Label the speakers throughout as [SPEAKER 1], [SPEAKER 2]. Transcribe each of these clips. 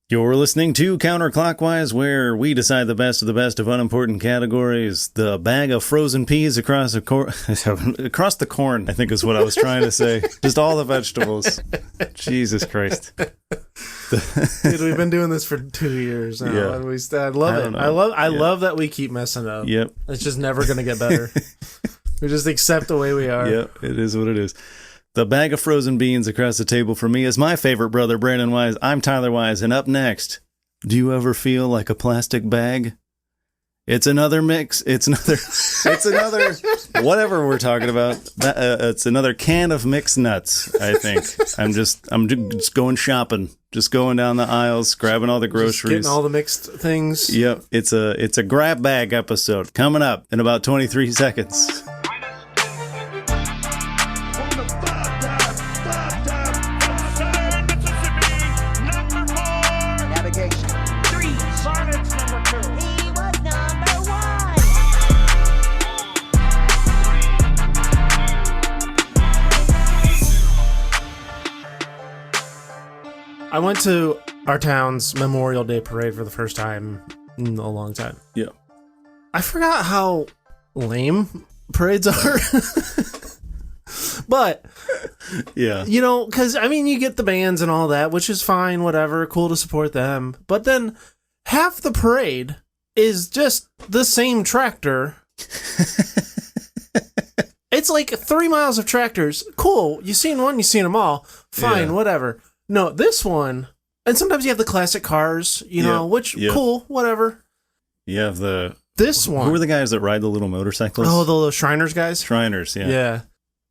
[SPEAKER 1] You're listening to Counterclockwise, where we decide the best of unimportant categories. The bag of frozen peas across the corn, I think is what I was trying to say. Just all the vegetables. Jesus Christ.
[SPEAKER 2] Dude, we've been doing this for 2 years now.
[SPEAKER 1] Yeah.
[SPEAKER 2] And I love it. I love that we keep messing up.
[SPEAKER 1] Yep.
[SPEAKER 2] It's just never going to get better. We just accept the way we are.
[SPEAKER 1] Yep, it is what it is. The bag of frozen beans across the table for me is my favorite brother, Brandon Wise. I'm Tyler Wise, and up next, do you ever feel like a plastic bag? It's another mix. It's another, whatever we're talking about. It's another can of mixed nuts, I think. I'm just going shopping, just going down the aisles, grabbing all the groceries.
[SPEAKER 2] Just getting all the mixed things.
[SPEAKER 1] Yep, it's a grab bag episode coming up in about 23 seconds.
[SPEAKER 2] I went to our town's Memorial Day parade for the first time in a long time.
[SPEAKER 1] Yeah.
[SPEAKER 2] I forgot how lame parades are. But,
[SPEAKER 1] yeah,
[SPEAKER 2] you know, because, I mean, you get the bands and all that, which is fine, whatever, cool to support them. But then half the parade is just the same tractor. It's like 3 miles of tractors. Cool. You've seen one, you've seen them all. Fine, whatever. No, this one, and sometimes you have the classic cars, you know, which, cool, whatever.
[SPEAKER 1] You have
[SPEAKER 2] this one.
[SPEAKER 1] Who are the guys that ride the little motorcycles?
[SPEAKER 2] Oh, the little Shriners guys?
[SPEAKER 1] Shriners, yeah.
[SPEAKER 2] Yeah.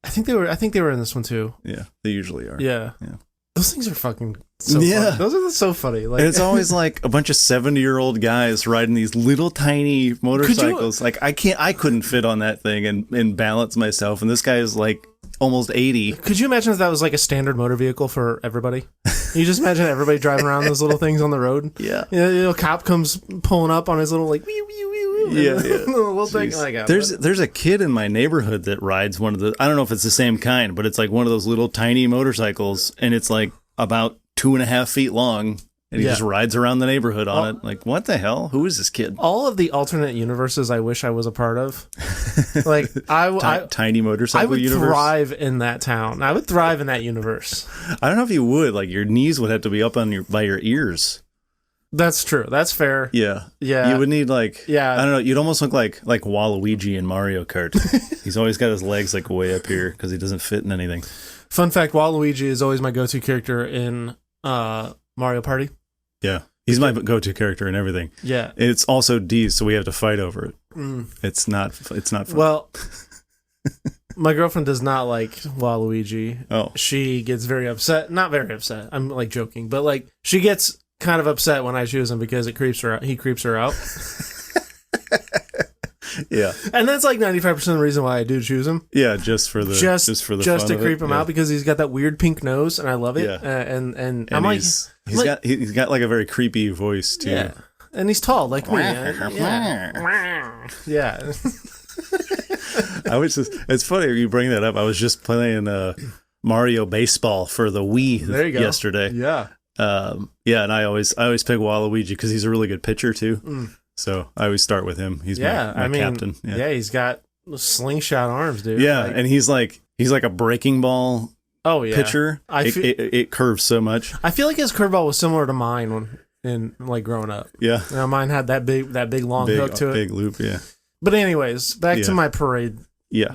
[SPEAKER 2] I think they were in this one too.
[SPEAKER 1] Yeah, they usually are.
[SPEAKER 2] Yeah.
[SPEAKER 1] Yeah.
[SPEAKER 2] Those things are fucking so funny. Those are so funny. Like,
[SPEAKER 1] and it's always like a bunch of 70-year-old guys riding these little tiny motorcycles. Like I couldn't fit on that thing and balance myself. And this guy is like almost 80.
[SPEAKER 2] Could you imagine if that was like a standard motor vehicle for everybody? You just imagine everybody driving around those little things on the road.
[SPEAKER 1] Yeah.
[SPEAKER 2] You know, a cop comes pulling up on his little like wee wee wee wee.
[SPEAKER 1] Yeah.
[SPEAKER 2] Little thing. Like,
[SPEAKER 1] there's a kid in my neighborhood that rides one of the, I don't know if it's the same kind, but it's like one of those little tiny motorcycles, and it's like about 2.5 feet long, and he just rides around the neighborhood on it. Like, what the hell? Who is this kid?
[SPEAKER 2] All of the alternate universes I wish I was a part of. Like,
[SPEAKER 1] tiny motorcycle universe.
[SPEAKER 2] I would thrive in that town. I would thrive in that universe.
[SPEAKER 1] I don't know if you would. Like, your knees would have to be up by your ears.
[SPEAKER 2] That's true. That's fair.
[SPEAKER 1] Yeah.
[SPEAKER 2] Yeah.
[SPEAKER 1] You would need I don't know, you'd almost look like Waluigi in Mario Kart. He's always got his legs like way up here because he doesn't fit in anything.
[SPEAKER 2] Fun fact, Waluigi is always my go-to character in Mario Party.
[SPEAKER 1] Yeah. He's my go-to character in everything.
[SPEAKER 2] Yeah.
[SPEAKER 1] It's also D's, so we have to fight over it. It's not fun.
[SPEAKER 2] Well, my girlfriend does not like Waluigi.
[SPEAKER 1] Oh.
[SPEAKER 2] She gets very upset. Not very upset. I'm like joking, but like she gets kind of upset when I choose him because it creeps her out. He creeps her out.
[SPEAKER 1] Yeah.
[SPEAKER 2] And that's like 95% of the reason why I do choose him.
[SPEAKER 1] Yeah, just for the
[SPEAKER 2] just
[SPEAKER 1] fun
[SPEAKER 2] to creep him
[SPEAKER 1] yeah.
[SPEAKER 2] out because he's got that weird pink nose and I love it.
[SPEAKER 1] Yeah.
[SPEAKER 2] And I'm like
[SPEAKER 1] he's got like a very creepy voice too.
[SPEAKER 2] Yeah. And he's tall like me. Yeah. Yeah.
[SPEAKER 1] It's funny you bring that up. I was just playing Mario Baseball for the Wii yesterday.
[SPEAKER 2] Yeah.
[SPEAKER 1] And I always pick Waluigi because he's a really good pitcher too. So I always start with him. He's my captain.
[SPEAKER 2] Yeah, he's got slingshot arms, dude.
[SPEAKER 1] Yeah, like, and he's like a breaking ball pitcher. It curves so much.
[SPEAKER 2] I feel like his curveball was similar to mine like growing up.
[SPEAKER 1] Yeah.
[SPEAKER 2] You know, mine had that big long hook to it.
[SPEAKER 1] Big loop, yeah.
[SPEAKER 2] But anyways, back to my parade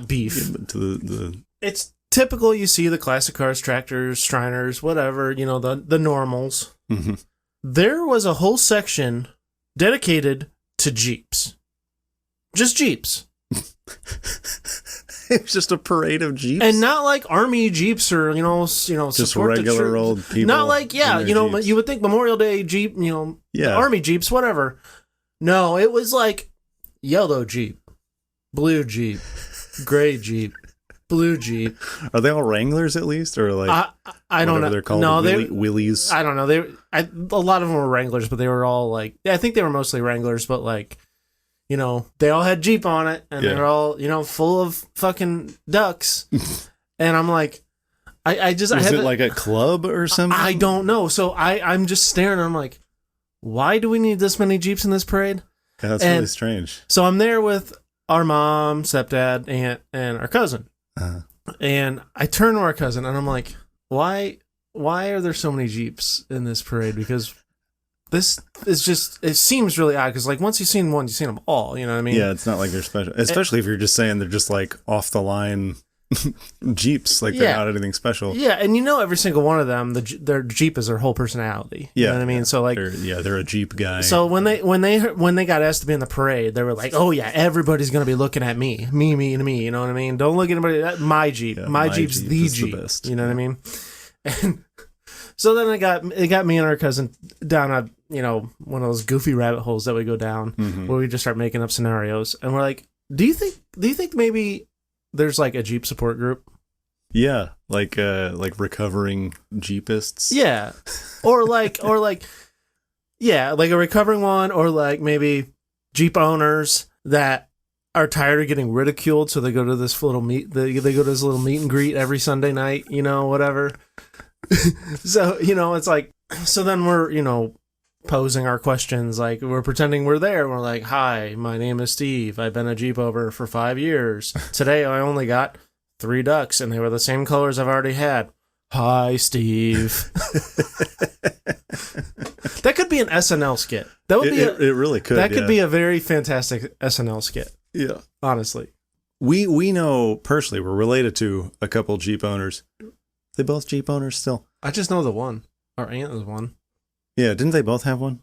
[SPEAKER 2] beef.
[SPEAKER 1] To the
[SPEAKER 2] It's typical. You see the classic cars, tractors, Shriners, whatever, you know, the normals.
[SPEAKER 1] Mm-hmm.
[SPEAKER 2] There was a whole section dedicated to Jeeps. Just Jeeps.
[SPEAKER 1] It was just a parade of Jeeps.
[SPEAKER 2] And not like army Jeeps or, you know,
[SPEAKER 1] just regular old people.
[SPEAKER 2] Not like, you know,
[SPEAKER 1] Jeeps.
[SPEAKER 2] You would think Memorial Day Jeep, you know, army Jeeps, whatever. No, it was like yellow Jeep, blue Jeep, gray Jeep, blue Jeep.
[SPEAKER 1] Are they all Wranglers at least, or like
[SPEAKER 2] I don't know?
[SPEAKER 1] They're called Willies.
[SPEAKER 2] I don't know. A lot of them were Wranglers, but they were all like I think they were mostly Wranglers, but like you know they all had Jeep on it, and they were all you know full of fucking ducks. And I'm like, I just
[SPEAKER 1] was it like a club or something?
[SPEAKER 2] I don't know. So I'm just staring. And I'm like, why do we need this many Jeeps in this parade?
[SPEAKER 1] Yeah, that's really strange.
[SPEAKER 2] So I'm there with our mom, stepdad, aunt, and our cousin.
[SPEAKER 1] Uh-huh.
[SPEAKER 2] And I turn to our cousin and I'm like, why are there so many Jeeps in this parade? Because this is just, it seems really odd. Because like once you've seen one, you've seen them all. You know what I mean?
[SPEAKER 1] Yeah, it's not like they're special. Especially if you're just saying they're just like off the line Jeeps. Like they're not anything special.
[SPEAKER 2] Yeah, and you know every single one of them, their Jeep is their whole personality. You know what I mean? So like,
[SPEAKER 1] they're a Jeep guy.
[SPEAKER 2] So when they got asked to be in the parade, they were like, "Oh yeah, everybody's gonna be looking at me. You know what I mean? Don't look at anybody. My Jeep, my Jeep's the Jeep. The best. You know what I mean?" And so then it got me and our cousin down a one of those goofy rabbit holes that we go down where we just start making up scenarios, and we're like, "Do you think maybe there's like a Jeep support group?"
[SPEAKER 1] Yeah, like recovering Jeepists.
[SPEAKER 2] Yeah, or like yeah, like a recovering one, or like maybe Jeep owners that are tired of getting ridiculed, so they go to this little meet. They go to this little meet and greet every Sunday night. Whatever. So it's like, so then we're posing our questions, like we're pretending we're there. We're like, "Hi, my name is Steve. I've been a Jeep owner for 5 years. Today I only got 3 ducks, and they were the same colors I've already had. Hi, Steve." That could be an SNL skit. That would be.
[SPEAKER 1] It really could.
[SPEAKER 2] That could be a very fantastic SNL skit.
[SPEAKER 1] Yeah,
[SPEAKER 2] honestly,
[SPEAKER 1] we know personally. We're related to a couple Jeep owners. They both Jeep owners still.
[SPEAKER 2] I just know the one. Our aunt is one.
[SPEAKER 1] Yeah, didn't they both have one?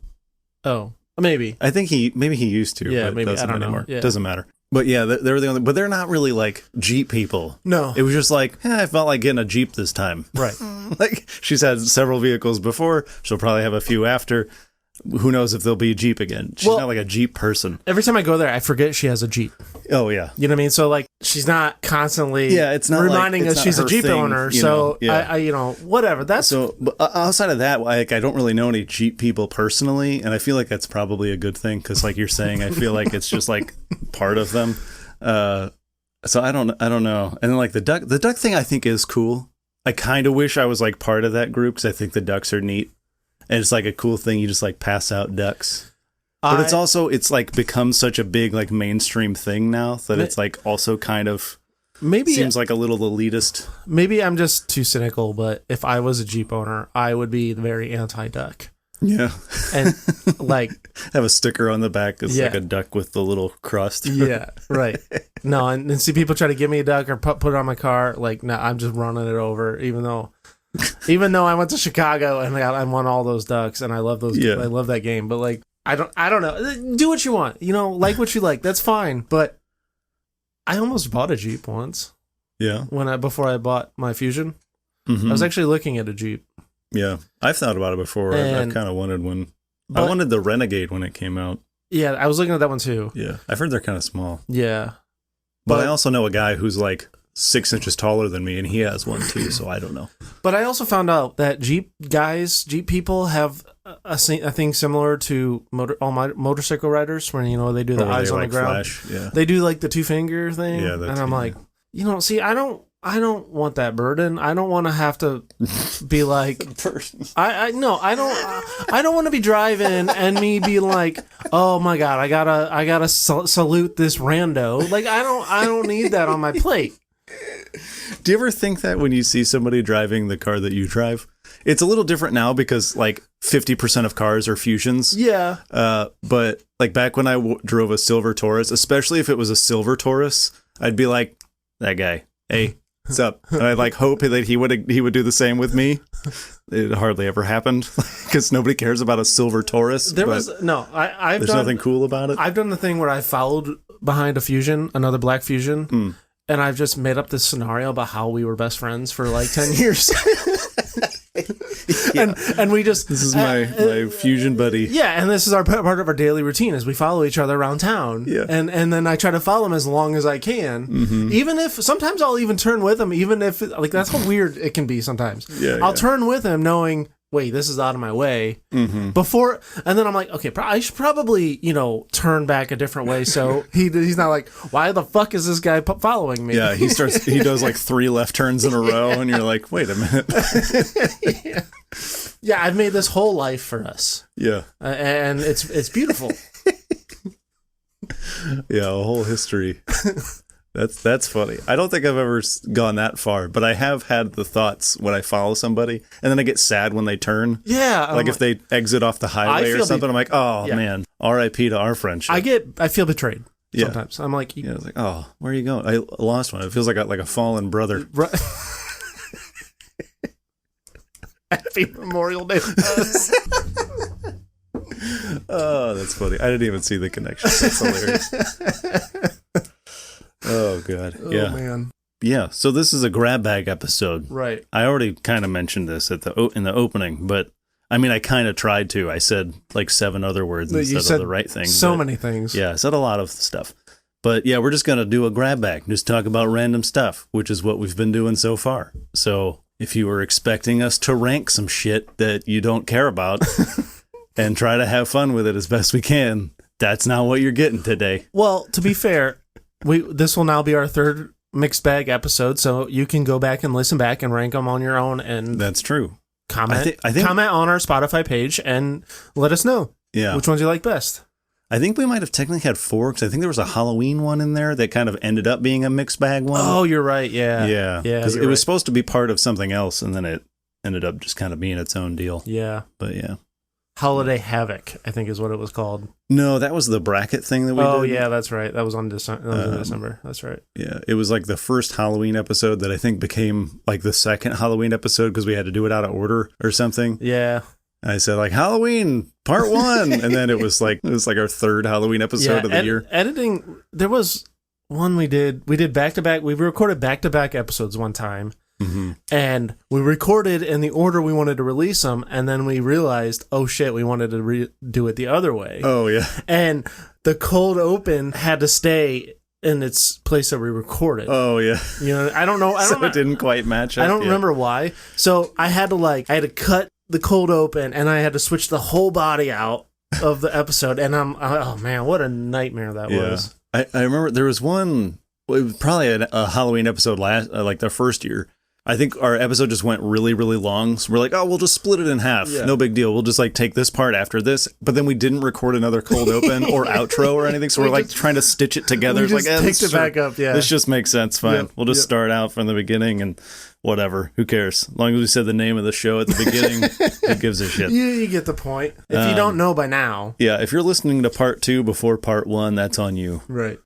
[SPEAKER 2] Oh, maybe.
[SPEAKER 1] I think he used to.
[SPEAKER 2] Yeah,
[SPEAKER 1] but
[SPEAKER 2] maybe.
[SPEAKER 1] doesn't
[SPEAKER 2] I don't
[SPEAKER 1] anymore.
[SPEAKER 2] know. Yeah.
[SPEAKER 1] Doesn't matter. But yeah, they're the only. But they're not really like Jeep people.
[SPEAKER 2] No,
[SPEAKER 1] it was just like, I felt like getting a Jeep this time.
[SPEAKER 2] Right.
[SPEAKER 1] Like she's had several vehicles before. She'll probably have a few after. Who knows if there'll be a Jeep again? She's not like a Jeep person.
[SPEAKER 2] Every time I go there, I forget she has a Jeep.
[SPEAKER 1] Oh yeah.
[SPEAKER 2] You know what I mean? So like, she's not constantly
[SPEAKER 1] it's not
[SPEAKER 2] reminding us she's a Jeep
[SPEAKER 1] thing,
[SPEAKER 2] owner. So I whatever. That's
[SPEAKER 1] so. But outside of that, like I don't really know any Jeep people personally, and I feel like that's probably a good thing because, like you're saying, I feel like it's just like part of them. So I don't know. And then like the duck thing, I think is cool. I kind of wish I was like part of that group because I think the ducks are neat. And it's like a cool thing. You just like pass out ducks. But it's like become such a big like mainstream thing now that it's like also kind of seems like a little elitist.
[SPEAKER 2] Maybe I'm just too cynical, but if I was a Jeep owner, I would be very anti-duck.
[SPEAKER 1] Yeah.
[SPEAKER 2] And like
[SPEAKER 1] have a sticker on the back that's like a duck with the little crust.
[SPEAKER 2] Yeah, right. No, and see people try to give me a duck or put it on my car. Like, no, I'm just running it over, even though I went to Chicago and I won all those ducks and I love those. Yeah. I love that game. But like, I don't know. Do what you want. Like what you like. That's fine. But I almost bought a Jeep once.
[SPEAKER 1] Yeah.
[SPEAKER 2] Before I bought my Fusion, I was actually looking at a Jeep.
[SPEAKER 1] Yeah, I've thought about it before. I've kind of wanted one. I wanted the Renegade when it came out.
[SPEAKER 2] Yeah, I was looking at that one too.
[SPEAKER 1] Yeah, I've heard they're kind of small.
[SPEAKER 2] Yeah.
[SPEAKER 1] But I also know a guy who's like 6 inches taller than me, and he has one too, so I don't know.
[SPEAKER 2] But I also found out that Jeep people have a thing similar to all my motorcycle riders when, they do the eyes on the ground.
[SPEAKER 1] Flash. Yeah.
[SPEAKER 2] They do like the 2-finger thing.
[SPEAKER 1] Yeah,
[SPEAKER 2] and I'm like, see, I don't want that burden. I don't want to have to be like, I don't want to be driving and me be like, oh my God, I gotta salute this rando. Like, I don't need that on my plate.
[SPEAKER 1] Do you ever think that when you see somebody driving the car that you drive? It's a little different now because like 50% of cars are Fusions.
[SPEAKER 2] Yeah.
[SPEAKER 1] But like back when I drove a silver Taurus, especially if it was a silver Taurus, I'd be like, that guy, hey, what's up? And I'd like hope that he would do the same with me. It hardly ever happened because nobody cares about a silver Taurus.
[SPEAKER 2] There's
[SPEAKER 1] nothing cool about it.
[SPEAKER 2] I've done the thing where I followed behind a Fusion, another black Fusion, and I've just made up this scenario about how we were best friends for like 10 years.
[SPEAKER 1] Yeah.
[SPEAKER 2] And we just...
[SPEAKER 1] This is my Fusion buddy.
[SPEAKER 2] Yeah, and this is part of our daily routine is we follow each other around town.
[SPEAKER 1] Yeah.
[SPEAKER 2] And then I try to follow him as long as I can. Mm-hmm. Even if... Sometimes I'll even turn with him, even if... Like, that's how weird it can be sometimes.
[SPEAKER 1] Yeah,
[SPEAKER 2] I'll turn with him knowing... Wait, this is out of my way. Mm-hmm. Before, and then I'm like, okay, I should probably, turn back a different way. So he's not like, why the fuck is this guy following me?
[SPEAKER 1] Yeah, he does like 3 left turns in a row, and you're like, wait a minute.
[SPEAKER 2] Yeah. Yeah, I've made this whole life for us.
[SPEAKER 1] Yeah.
[SPEAKER 2] And it's beautiful.
[SPEAKER 1] Yeah, a whole history. That's funny. I don't think I've ever gone that far, but I have had the thoughts when I follow somebody, and then I get sad when they turn.
[SPEAKER 2] Yeah.
[SPEAKER 1] Like if they exit off the highway or something, I'm like, oh, man, R.I.P. to our friendship.
[SPEAKER 2] I feel betrayed sometimes. I'm like...
[SPEAKER 1] Yeah, it's like, oh, where are you going? I lost one. It feels like a fallen brother.
[SPEAKER 2] Right. Happy Memorial Day to us.
[SPEAKER 1] Oh, that's funny. I didn't even see the connection. That's hilarious. Oh, God. Yeah.
[SPEAKER 2] Oh, man.
[SPEAKER 1] Yeah, so this is a grab bag episode.
[SPEAKER 2] Right.
[SPEAKER 1] I already kind of mentioned this in the opening, but I mean, I kind of tried to. I said like 7 other words instead of the right thing.
[SPEAKER 2] Many things.
[SPEAKER 1] Yeah, I said a lot of stuff. But yeah, we're just going to do a grab bag. Just talk about random stuff, which is what we've been doing so far. So if you were expecting us to rank some shit that you don't care about and try to have fun with it as best we can, that's not what you're getting today.
[SPEAKER 2] Well, to be fair, this will now be our 3rd mixed bag episode, so you can go back and listen back and rank them on your own. And
[SPEAKER 1] that's true.
[SPEAKER 2] Comment comment on our Spotify page and let us know which ones you like best.
[SPEAKER 1] I think we might have technically had 4 because I think there was a Halloween one in there that kind of ended up being a mixed bag one.
[SPEAKER 2] Oh, you're right. Yeah.
[SPEAKER 1] Yeah. Because it was supposed to be part of something else, and then it ended up just kind of being its own deal.
[SPEAKER 2] Yeah.
[SPEAKER 1] But yeah.
[SPEAKER 2] Holiday Havoc, I think is what it was called.
[SPEAKER 1] No, that was the bracket thing that we did.
[SPEAKER 2] Oh, yeah, that's right. That was in December. That's right.
[SPEAKER 1] Yeah, it was like the first Halloween episode that I think became like the second Halloween episode because we had to do it out of order or something.
[SPEAKER 2] Yeah.
[SPEAKER 1] And I said like Halloween part 1, and then it was like our 3rd Halloween episode of the year.
[SPEAKER 2] Editing, there was one we did back to back. We recorded back to back episodes one time. Mm-hmm. And we recorded in the order we wanted to release them, and then we realized, oh shit, we wanted to do it the other way.
[SPEAKER 1] Oh yeah.
[SPEAKER 2] And the cold open had to stay in its place that we recorded.
[SPEAKER 1] Oh yeah.
[SPEAKER 2] You know, I don't know.
[SPEAKER 1] It didn't quite match up.
[SPEAKER 2] I don't remember why. So I had to cut the cold open, and I had to switch the whole body out of the episode. And oh man, what a nightmare that was.
[SPEAKER 1] I remember there was one. It was probably a Halloween episode last, like the first year. I think our episode just went really, really long. So we're like, oh, we'll just split it in half. Yeah. No big deal. We'll just like take this part after this. But then we didn't record another cold open or outro or anything. So we're like trying to stitch it together.
[SPEAKER 2] We just picked it back up. Yeah.
[SPEAKER 1] This just makes sense. Fine. Yep. We'll just start out from the beginning and whatever. Who cares? As long as we said the name of the show at the beginning, who gives a shit?
[SPEAKER 2] You get the point. If you don't know by now.
[SPEAKER 1] Yeah. If you're listening to part 2 before part 1, that's on you.
[SPEAKER 2] Right.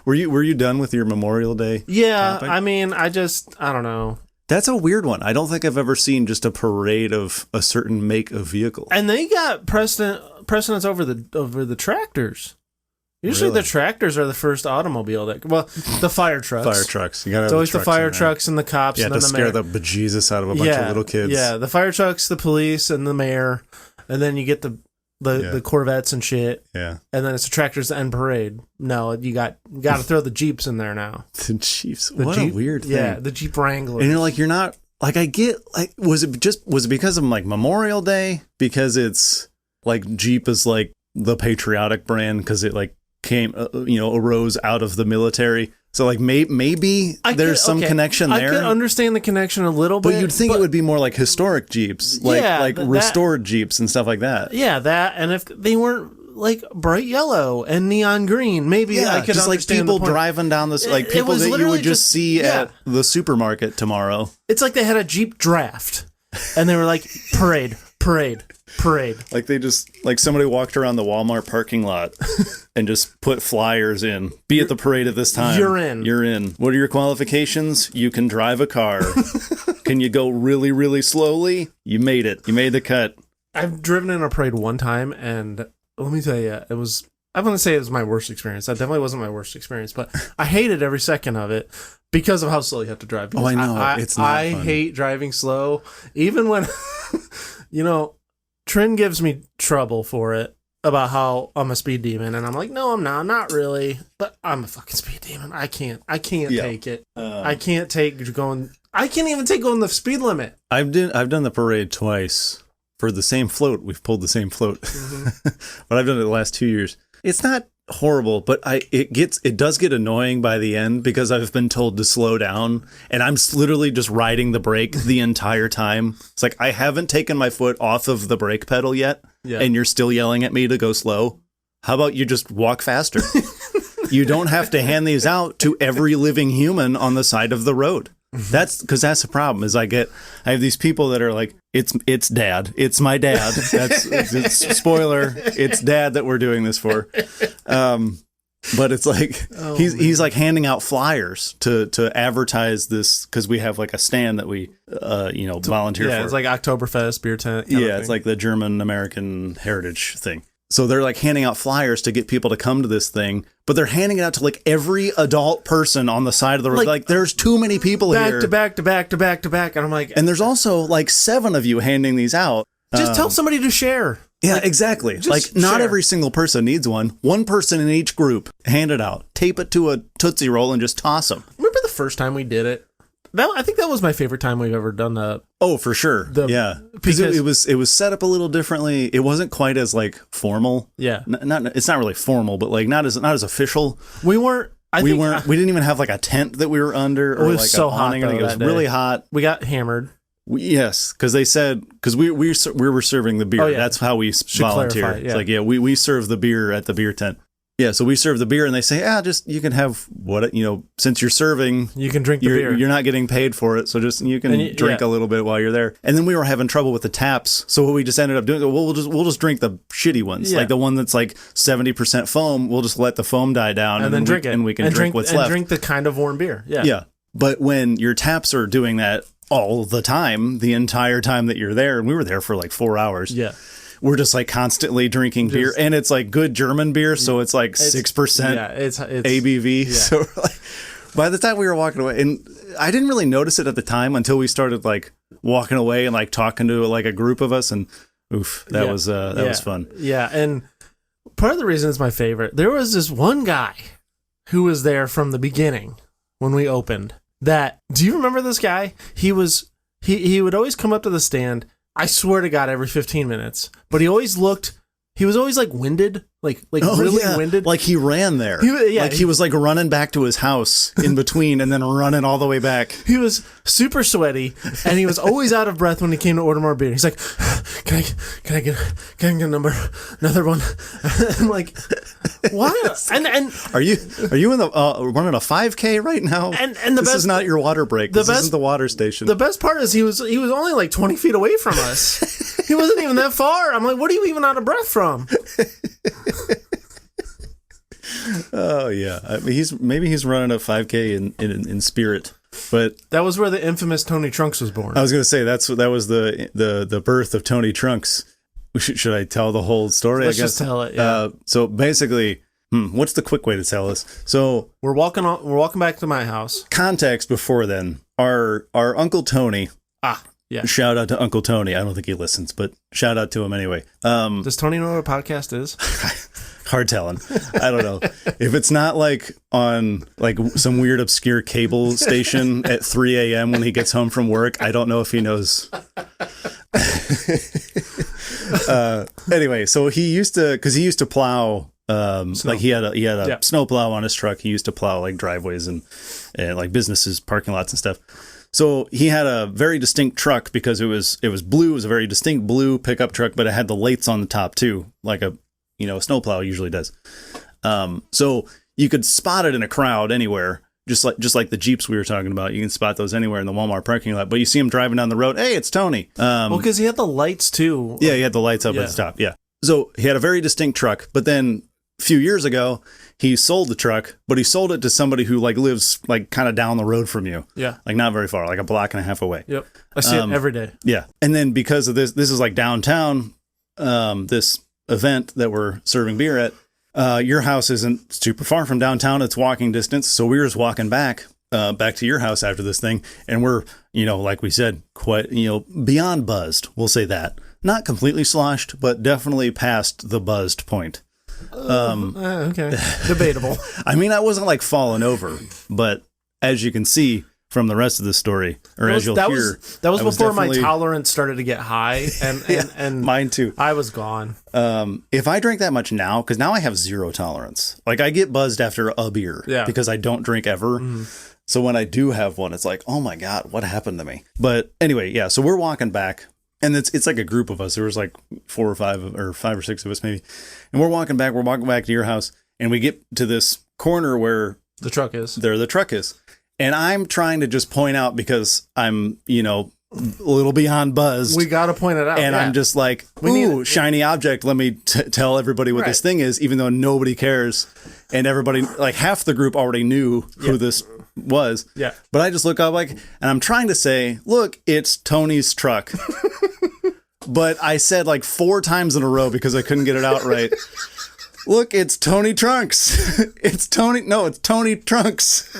[SPEAKER 1] Were you done with your Memorial Day?
[SPEAKER 2] Yeah,
[SPEAKER 1] topic?
[SPEAKER 2] I mean, I don't know.
[SPEAKER 1] That's a weird one. I don't think I've ever seen just a parade of a certain make of vehicle.
[SPEAKER 2] And they got precedence over the tractors. Usually the tractors are the first automobile the fire trucks.
[SPEAKER 1] Fire trucks. You gotta
[SPEAKER 2] it's always the fire trucks and the cops.
[SPEAKER 1] Yeah,
[SPEAKER 2] and then
[SPEAKER 1] to
[SPEAKER 2] the
[SPEAKER 1] scare
[SPEAKER 2] mayor.
[SPEAKER 1] the bejesus out of a bunch of little kids.
[SPEAKER 2] Yeah, the fire trucks, the police, and the mayor, and then you get the Corvettes and shit.
[SPEAKER 1] Yeah.
[SPEAKER 2] And then it's the tractors and parade. No, you got to throw the Jeeps in there now.
[SPEAKER 1] The Jeeps. What a weird thing.
[SPEAKER 2] Yeah, the Jeep Wrangler.
[SPEAKER 1] And you're not like, I get like, was it because of like Memorial Day? Because it's like Jeep is like the patriotic brand because it like arose out of the military. So like maybe there's some connection there.
[SPEAKER 2] I could understand the connection a little bit.
[SPEAKER 1] But you'd think it would be more like historic Jeeps, like restored Jeeps and stuff like that.
[SPEAKER 2] Yeah, that, and if they weren't like bright yellow and neon green, maybe I could
[SPEAKER 1] just like people driving down this, like people that you would just see at the supermarket tomorrow.
[SPEAKER 2] It's like they had a Jeep draft, and they were like parade. Like
[SPEAKER 1] they just like somebody walked around the Walmart parking lot and just put flyers in. Be at the parade at this time.
[SPEAKER 2] You're in.
[SPEAKER 1] What are your qualifications? You can drive a car. Can you go really, really slowly? You made it. You made the cut.
[SPEAKER 2] I've driven in a parade one time, and let me tell you, I wouldn't say it was my worst experience. That definitely wasn't my worst experience, but I hated every second of it because of how slow you have to drive.
[SPEAKER 1] Oh, I know. It's not
[SPEAKER 2] I
[SPEAKER 1] fun.
[SPEAKER 2] hate driving slow, even when Trin gives me trouble for it about how I'm a speed demon, and I'm like, no, I'm not really, but I'm a fucking speed demon. I can't take it. I can't take going. I can't even take going the speed limit.
[SPEAKER 1] I've done the parade twice for the same float. We've pulled the same float, but I've done it the last 2 years. It's not horrible, but it does get annoying by the end because I've been told to slow down, and I'm literally just riding the brake the entire time. It's like I haven't taken my foot off of the brake pedal yet, and you're still yelling at me to go slow. How about you just walk faster? You don't have to hand these out to every living human on the side of the road. That's because that's the problem. Is I have these people that are like, it's dad, it's my dad. It's spoiler, it's dad that we're doing this for. But it's like he's like handing out flyers to advertise this because we have like a stand that we volunteer for.
[SPEAKER 2] Yeah, it's like Oktoberfest beer tent.
[SPEAKER 1] Yeah, it's like the German American heritage thing. So they're like handing out flyers to get people to come to this thing, but they're handing it out to like every adult person on the side of the road. Like there's too many people here.
[SPEAKER 2] Back to back. And I'm like,
[SPEAKER 1] and there's also like 7 of you handing these out.
[SPEAKER 2] Just tell somebody to share.
[SPEAKER 1] Yeah, exactly. Like not
[SPEAKER 2] share.
[SPEAKER 1] every single person needs one. One person in each group, hand it out, tape it to a Tootsie Roll and just toss them.
[SPEAKER 2] Remember the first time we did it? I think that was my favorite time we've ever done that.
[SPEAKER 1] Oh, for sure. Because it was set up a little differently. It wasn't quite as like formal.
[SPEAKER 2] Yeah.
[SPEAKER 1] It's not really formal, but like not as official.
[SPEAKER 2] We didn't
[SPEAKER 1] even have like a tent that we were under or
[SPEAKER 2] it was
[SPEAKER 1] like
[SPEAKER 2] so
[SPEAKER 1] a
[SPEAKER 2] hot.
[SPEAKER 1] awning. It was really hot.
[SPEAKER 2] We got hammered.
[SPEAKER 1] Yes, because they said we were serving the beer.
[SPEAKER 2] Oh, yeah.
[SPEAKER 1] That's how we volunteer.
[SPEAKER 2] Clarify, yeah.
[SPEAKER 1] It's like we serve the beer at the beer tent. Yeah, so we serve the beer, and they say, just you can have since you're serving,
[SPEAKER 2] you can drink the beer.
[SPEAKER 1] You're not getting paid for it, so just you can drink a little bit while you're there. And then we were having trouble with the taps, so what we just ended up doing, we'll just drink the shitty ones, like the one that's like 70% foam. We'll just let the foam die down, and then drink it, and we can drink what's left.
[SPEAKER 2] And drink the kind of warm beer. Yeah,
[SPEAKER 1] yeah. But when your taps are doing that all the time, the entire time that you're there, and we were there for like 4 hours.
[SPEAKER 2] Yeah.
[SPEAKER 1] We're just like constantly drinking beer, and it's like good German beer, so it's like 6%.
[SPEAKER 2] Yeah, it's
[SPEAKER 1] ABV. Yeah. So like, by the time we were walking away, and I didn't really notice it at the time until we started like walking away and like talking to like a group of us, and that was fun.
[SPEAKER 2] Yeah, and part of the reason it's my favorite, there was this one guy who was there from the beginning when we opened. Do you remember this guy? He would always come up to the stand. I swear to God, every 15 minutes. But he was always like winded, winded.
[SPEAKER 1] Like he ran there. He was like running back to his house in between and then running all the way back.
[SPEAKER 2] He was super sweaty and he was always out of breath when he came to order more beer. He's like, can I get another one? I'm like, what? And
[SPEAKER 1] are you in the running a 5K right now?
[SPEAKER 2] And
[SPEAKER 1] this is not your water break. This isn't the water station.
[SPEAKER 2] The best part is he was only like 20 feet away from us. He wasn't even that far. I'm like, what are you even out of breath from?
[SPEAKER 1] Oh yeah, I mean, maybe he's running a 5K in spirit, but
[SPEAKER 2] that was where the infamous Tony Trunks was born.
[SPEAKER 1] I was going to say that was the birth of Tony Trunks. Should I tell the whole story?
[SPEAKER 2] Let's
[SPEAKER 1] I guess
[SPEAKER 2] just tell it. Yeah.
[SPEAKER 1] So basically, what's the quick way to tell this? So
[SPEAKER 2] we're walking back to my house.
[SPEAKER 1] Context before then, our Uncle Tony.
[SPEAKER 2] Yeah.
[SPEAKER 1] Shout out to Uncle Tony. I don't think he listens, but shout out to him anyway.
[SPEAKER 2] Does Tony know what a podcast is?
[SPEAKER 1] Hard telling. I don't know. If it's not like on like some weird obscure cable station at 3 a.m. when he gets home from work, I don't know if he knows. Anyway, so he used to plow. Like he had a snow plow on his truck. He used to plow like driveways and like businesses, parking lots and stuff. So he had a very distinct truck because it was blue. It was a very distinct blue pickup truck, but it had the lights on the top too, like a snowplow usually does. So you could spot it in a crowd anywhere, just like the Jeeps we were talking about. You can spot those anywhere in the Walmart parking lot. But you see him driving down the road. Hey, it's Tony.
[SPEAKER 2] Well, because he had the lights too.
[SPEAKER 1] Yeah, he had the lights up at the top. Yeah. So he had a very distinct truck, but then a few years ago, he sold the truck, but he sold it to somebody who like lives like kind of down the road from you.
[SPEAKER 2] Yeah.
[SPEAKER 1] Like not very far, like a block and a half away.
[SPEAKER 2] Yep. I see it every day.
[SPEAKER 1] Yeah. And then because of this is like downtown, this event that we're serving beer at, your house isn't super far from downtown. It's walking distance. So we were just walking back to your house after this thing. And we're, like we said, quite, beyond buzzed. We'll say that. Not completely sloshed, but definitely past the buzzed point.
[SPEAKER 2] Okay. Debatable.
[SPEAKER 1] I mean, I wasn't like falling over, but as you can see from the rest of the story, or as you'll hear.
[SPEAKER 2] That was before my tolerance started to get high, and
[SPEAKER 1] mine too.
[SPEAKER 2] I was gone.
[SPEAKER 1] If I drink that much now, because now I have zero tolerance. Like, I get buzzed after a beer because I don't drink ever. So when I do have one, it's like, oh my God, what happened to me? But anyway, yeah, so we're walking back, and it's like a group of us. There was like 4 or 5 or 5 or 6 of us maybe. And we're walking back to your house, and we get to this corner where
[SPEAKER 2] the truck is.
[SPEAKER 1] The truck is. And I'm trying to just point out, because I'm, a little beyond buzzed.
[SPEAKER 2] We got to point it out.
[SPEAKER 1] And I'm just like, ooh, shiny object. Let me tell everybody what this thing is, even though nobody cares. And everybody, like half the group already knew who this was.
[SPEAKER 2] Yeah.
[SPEAKER 1] But I just look up and I'm trying to say, look, it's Tony's truck. But I said like 4 times in a row because I couldn't get it out right. Look, it's Tony Trunks. It's Tony Trunks.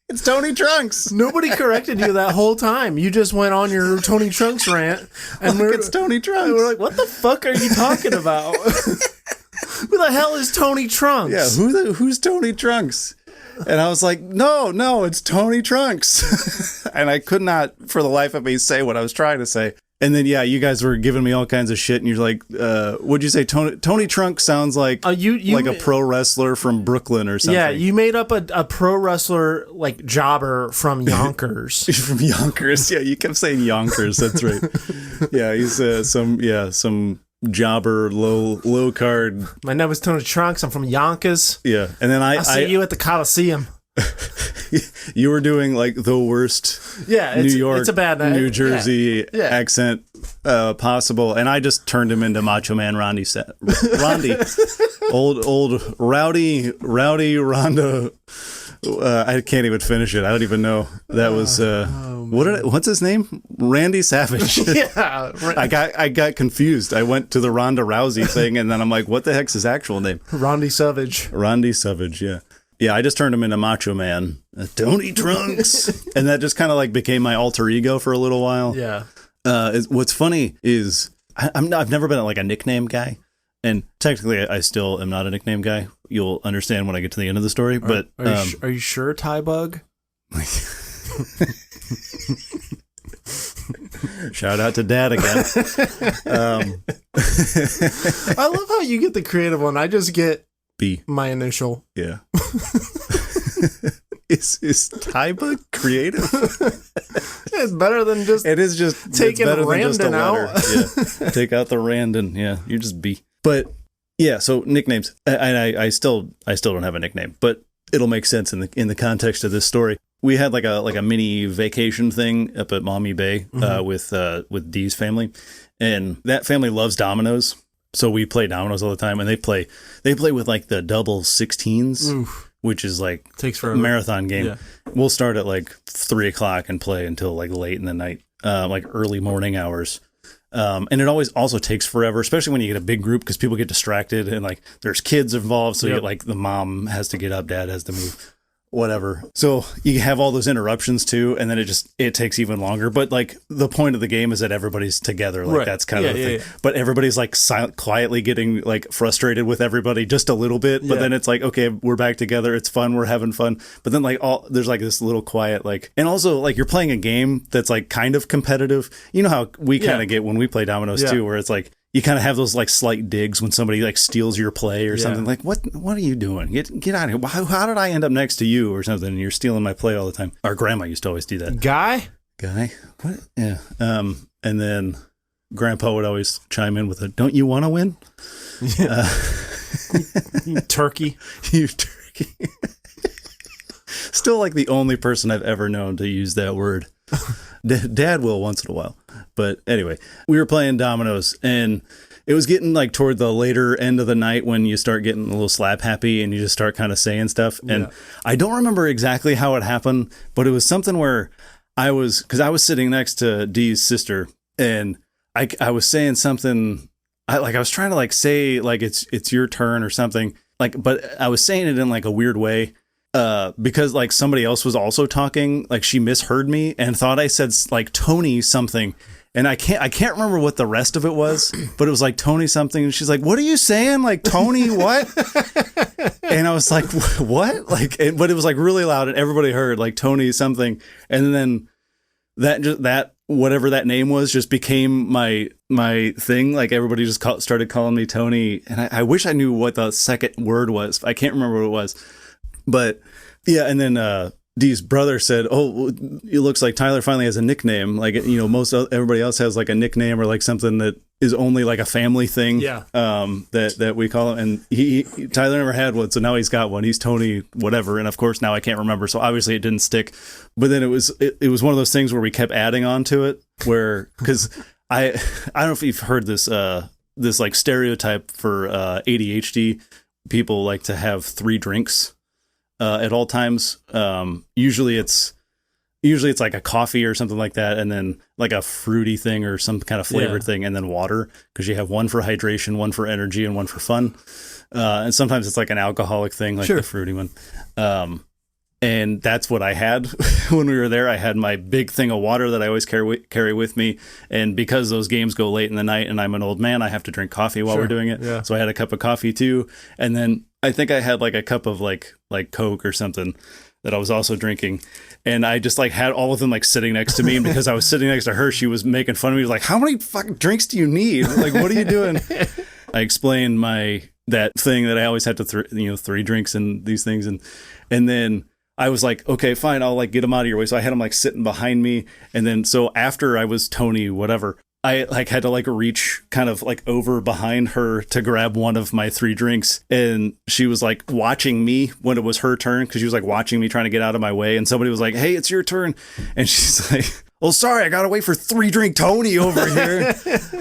[SPEAKER 1] It's Tony Trunks.
[SPEAKER 2] Nobody corrected you that whole time. You just went on your Tony Trunks rant. And
[SPEAKER 1] it's Tony Trunks.
[SPEAKER 2] We're like, what the fuck are you talking about? Who the hell is Tony Trunks?
[SPEAKER 1] Yeah, who's Tony Trunks? And I was like, no, it's Tony Trunks. And I could not, for the life of me, say what I was trying to say. And then, you guys were giving me all kinds of shit, and you're like, what'd you say? Tony Trunks sounds like like a pro wrestler from Brooklyn or something.
[SPEAKER 2] Yeah, you made up a pro wrestler, like, jobber from Yonkers.
[SPEAKER 1] From Yonkers. Yeah, you kept saying Yonkers. That's right. Yeah, he's some jobber, low card.
[SPEAKER 2] My name is Tony Trunks. I'm from Yonkers.
[SPEAKER 1] Yeah, and then I
[SPEAKER 2] see you at the Coliseum.
[SPEAKER 1] You were doing like the worst New York,
[SPEAKER 2] it's a bad night.
[SPEAKER 1] New Jersey accent possible, and I just turned him into Macho Man Randy. old rowdy Ronda. I can't even finish it. I don't even know. That was what's his name? Randy Savage.
[SPEAKER 2] Yeah,
[SPEAKER 1] I got confused. I went to the Ronda Rousey thing, and then I'm like, what the heck's his actual name?
[SPEAKER 2] Randy Savage.
[SPEAKER 1] Randy Savage. Yeah. Yeah, I just turned him into Macho Man, Tony Trunks, and that just kind of like became my alter ego for a little while.
[SPEAKER 2] Yeah.
[SPEAKER 1] What's funny is I've never been like a nickname guy, and technically I still am not a nickname guy. You'll understand when I get to the end of the story. But
[SPEAKER 2] are you sure, Ty Bug?
[SPEAKER 1] Shout out to Dad again.
[SPEAKER 2] I love how you get the creative one. I just get
[SPEAKER 1] B.
[SPEAKER 2] My initial.
[SPEAKER 1] Yeah. Is Tyba creative?
[SPEAKER 2] It's better than just.
[SPEAKER 1] It is just
[SPEAKER 2] taking Randon out.
[SPEAKER 1] Yeah. Take out the Randon. Yeah, you're just B. But yeah, so nicknames. I still don't have a nickname, but it'll make sense in the context of this story. We had like a mini vacation thing up at Maumee Bay with Dee's family, and that family loves dominoes. So we play dominoes all the time, and they play with like the double 16s. Oof. Which is like
[SPEAKER 2] takes forever.
[SPEAKER 1] A marathon game. Yeah. We'll start at like 3:00 and play until like late in the night, like early morning hours. And it always also takes forever, especially when you get a big group, because people get distracted and like there's kids involved. So you get, like the mom has to get up, dad has to move, whatever. So you have all those interruptions too, and then it takes even longer. But like the point of the game is that everybody's together. Like that's kind of the thing. Yeah. But everybody's like quietly getting like frustrated with everybody just a little bit. But then it's like, okay, we're back together. It's fun. We're having fun. But then like there's like this little quiet and also like you're playing a game that's like kind of competitive. You know how we kind of get when we play dominoes too, where it's like, you kind of have those like slight digs when somebody like steals your play or something. Like, what are you doing? Get out of here. How did I end up next to you or something? And you're stealing my play all the time. Our grandma used to always do that.
[SPEAKER 2] Guy?
[SPEAKER 1] What? Yeah. And then grandpa would always chime in with don't you want to win?
[SPEAKER 2] You turkey.
[SPEAKER 1] You turkey. Still like the only person I've ever known to use that word. Dad will once in a while. But anyway, we were playing dominoes, and it was getting like toward the later end of the night when you start getting a little slap happy and you just start kind of saying stuff. And I don't remember exactly how it happened, but it was something where I was sitting next to Dee's sister, and I was saying something. I was trying to like say like it's your turn or something, like, but I was saying it in like a weird way. Because like somebody else was also talking, like she misheard me and thought I said like Tony something, And I can't remember what the rest of it was, but it was like Tony something. And she's like, "What are you saying? Like Tony what?" And I was like, "What?" Like, but it was like really loud, and everybody heard like Tony something. And then that whatever that name was just became my thing. Like everybody just started calling me Tony, and I wish I knew what the second word was. I can't remember what it was, but yeah. And then Dee's brother said, "Oh, it looks like Tyler finally has a nickname. Like, you know, everybody else has like a nickname or like something that is only like a family thing.
[SPEAKER 2] Yeah.
[SPEAKER 1] That we call him. And Tyler never had one, so now he's got one. He's Tony whatever. And of course now I can't remember. So obviously it didn't stick. But then it was one of those things where we kept adding on to it. Where because I don't know if you've heard this like stereotype for ADHD. People like to have 3 drinks. At all times. Usually it's like a coffee or something like that, and then like a fruity thing or some kind of flavored thing, and then water, because you have one for hydration, one for energy, and one for fun. And sometimes it's like an alcoholic thing, like the fruity one. And that's what I had when we were there. I had my big thing of water that I always carry with me. And because those games go late in the night and I'm an old man, I have to drink coffee while we're doing it. Yeah. So I had a cup of coffee too. And then I think I had like a cup of like Coke or something that I was also drinking. And I just like had all of them like sitting next to me. And because I was sitting next to her, she was making fun of me. Like, how many fucking drinks do you need? Like, what are you doing? I explained that thing that I always had to, 3 drinks and these things. And then I was like, okay, fine, I'll like get him out of your way. So I had him like sitting behind me. And then so after I was Tony, whatever, I like had to like reach kind of like over behind her to grab one of my 3 drinks. And she was like watching me when it was her turn, because she was like watching me trying to get out of my way. And somebody was like, "Hey, it's your turn." And she's like, "Oh, sorry, I got to wait for 3 drink Tony over here."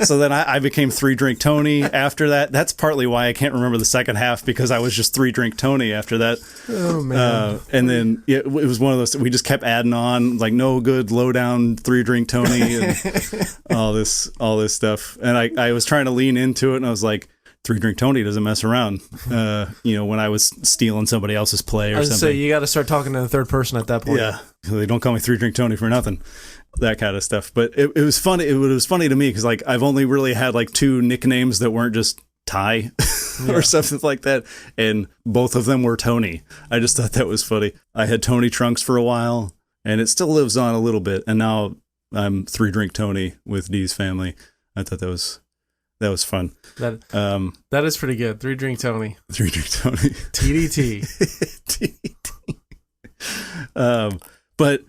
[SPEAKER 1] So then I became 3 drink Tony after that. That's partly why I can't remember the second half, because I was just 3 drink Tony after that. Oh, man. And then it was one of those, we just kept adding on, like, no good, low down 3 drink Tony and all this stuff. And I was trying to lean into it, and I was like, 3 drink Tony doesn't mess around. When I was stealing somebody else's play or something.
[SPEAKER 2] So you got to start talking to the third person at that point.
[SPEAKER 1] Yeah. They don't call me 3 drink Tony for nothing. That kind of stuff. But it was funny. It was funny to me because like I've only really had like 2 nicknames that weren't just Ty or something like that, and both of them were Tony. I just thought that was funny. I had Tony Trunks for a while, and it still lives on a little bit. And now I'm 3 drink Tony with Dee's family. I thought that was fun.
[SPEAKER 2] That is pretty good. 3 drink Tony.
[SPEAKER 1] 3 drink Tony.
[SPEAKER 2] TDT.
[SPEAKER 1] TDT. But.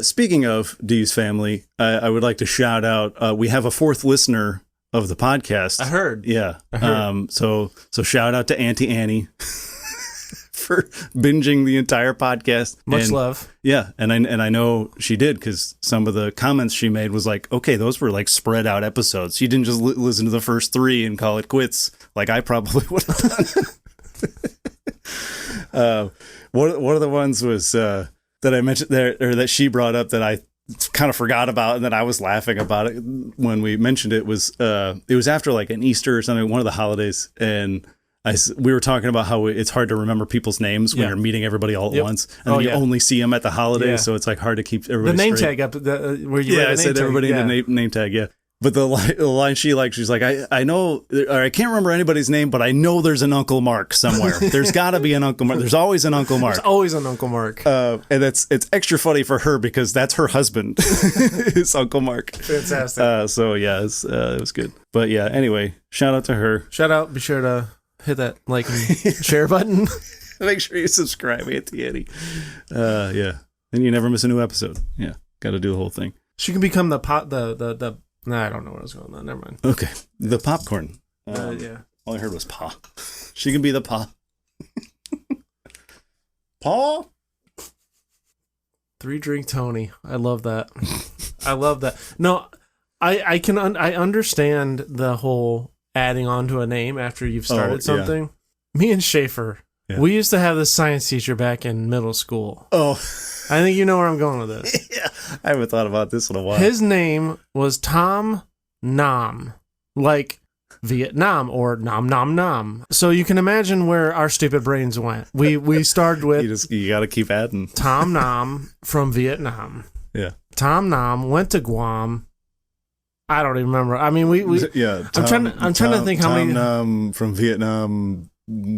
[SPEAKER 1] Speaking of Dee's family, I would like to shout out, we have a 4th listener of the podcast.
[SPEAKER 2] I heard.
[SPEAKER 1] Yeah. So shout out to Auntie Annie for binging the entire podcast.
[SPEAKER 2] Much love.
[SPEAKER 1] Yeah. And I know she did, because some of the comments she made was like, okay, those were like spread out episodes. She didn't just listen to the first 3 and call it quits like I probably would have done. One of the ones was, that I mentioned there, or that she brought up that I kind of forgot about, and then I was laughing about it when we mentioned it, was after like an Easter or something, one of the holidays, and we were talking about how it's hard to remember people's names when you're meeting everybody all at once, and then you only see them at the holidays, so it's like hard to keep everybody
[SPEAKER 2] the name
[SPEAKER 1] straight.
[SPEAKER 2] tag up where you
[SPEAKER 1] I said everybody in the name tag, But the line she's like, I know, or I can't remember anybody's name, but I know there's an Uncle Mark somewhere. There's got to be an Uncle Mark. There's always an Uncle Mark.
[SPEAKER 2] There's always an Uncle Mark.
[SPEAKER 1] And it's extra funny for her because that's her husband, is Uncle Mark.
[SPEAKER 2] Fantastic.
[SPEAKER 1] So yeah, it was good. But yeah, anyway, shout out to her.
[SPEAKER 2] Shout out. Be sure to hit that like and share button.
[SPEAKER 1] Make sure you subscribe, Auntie Annie. Yeah. Then you never miss a new episode. Yeah. Got to do the whole thing.
[SPEAKER 2] She can become the Nah, I don't know what I was going on. Never mind.
[SPEAKER 1] Okay. The popcorn.
[SPEAKER 2] Yeah.
[SPEAKER 1] All I heard was Pa. She can be the Pa. Pa?
[SPEAKER 2] 3 drink Tony. I love that. I love that. No, I understand the whole adding on to a name after you've started something. Me and Schaefer, we used to have this science teacher back in middle school.
[SPEAKER 1] Oh.
[SPEAKER 2] I think you know where I'm going with this.
[SPEAKER 1] Yeah, I haven't thought about this in a while.
[SPEAKER 2] His name was Tom Nam, like Vietnam or Nam Nam Nam. So you can imagine where our stupid brains went. We started with
[SPEAKER 1] you got to keep adding
[SPEAKER 2] Tom Nam from Vietnam.
[SPEAKER 1] Yeah.
[SPEAKER 2] Tom Nam went to Guam, I don't even remember. I mean, we
[SPEAKER 1] yeah.
[SPEAKER 2] I'm trying to think how many
[SPEAKER 1] from Vietnam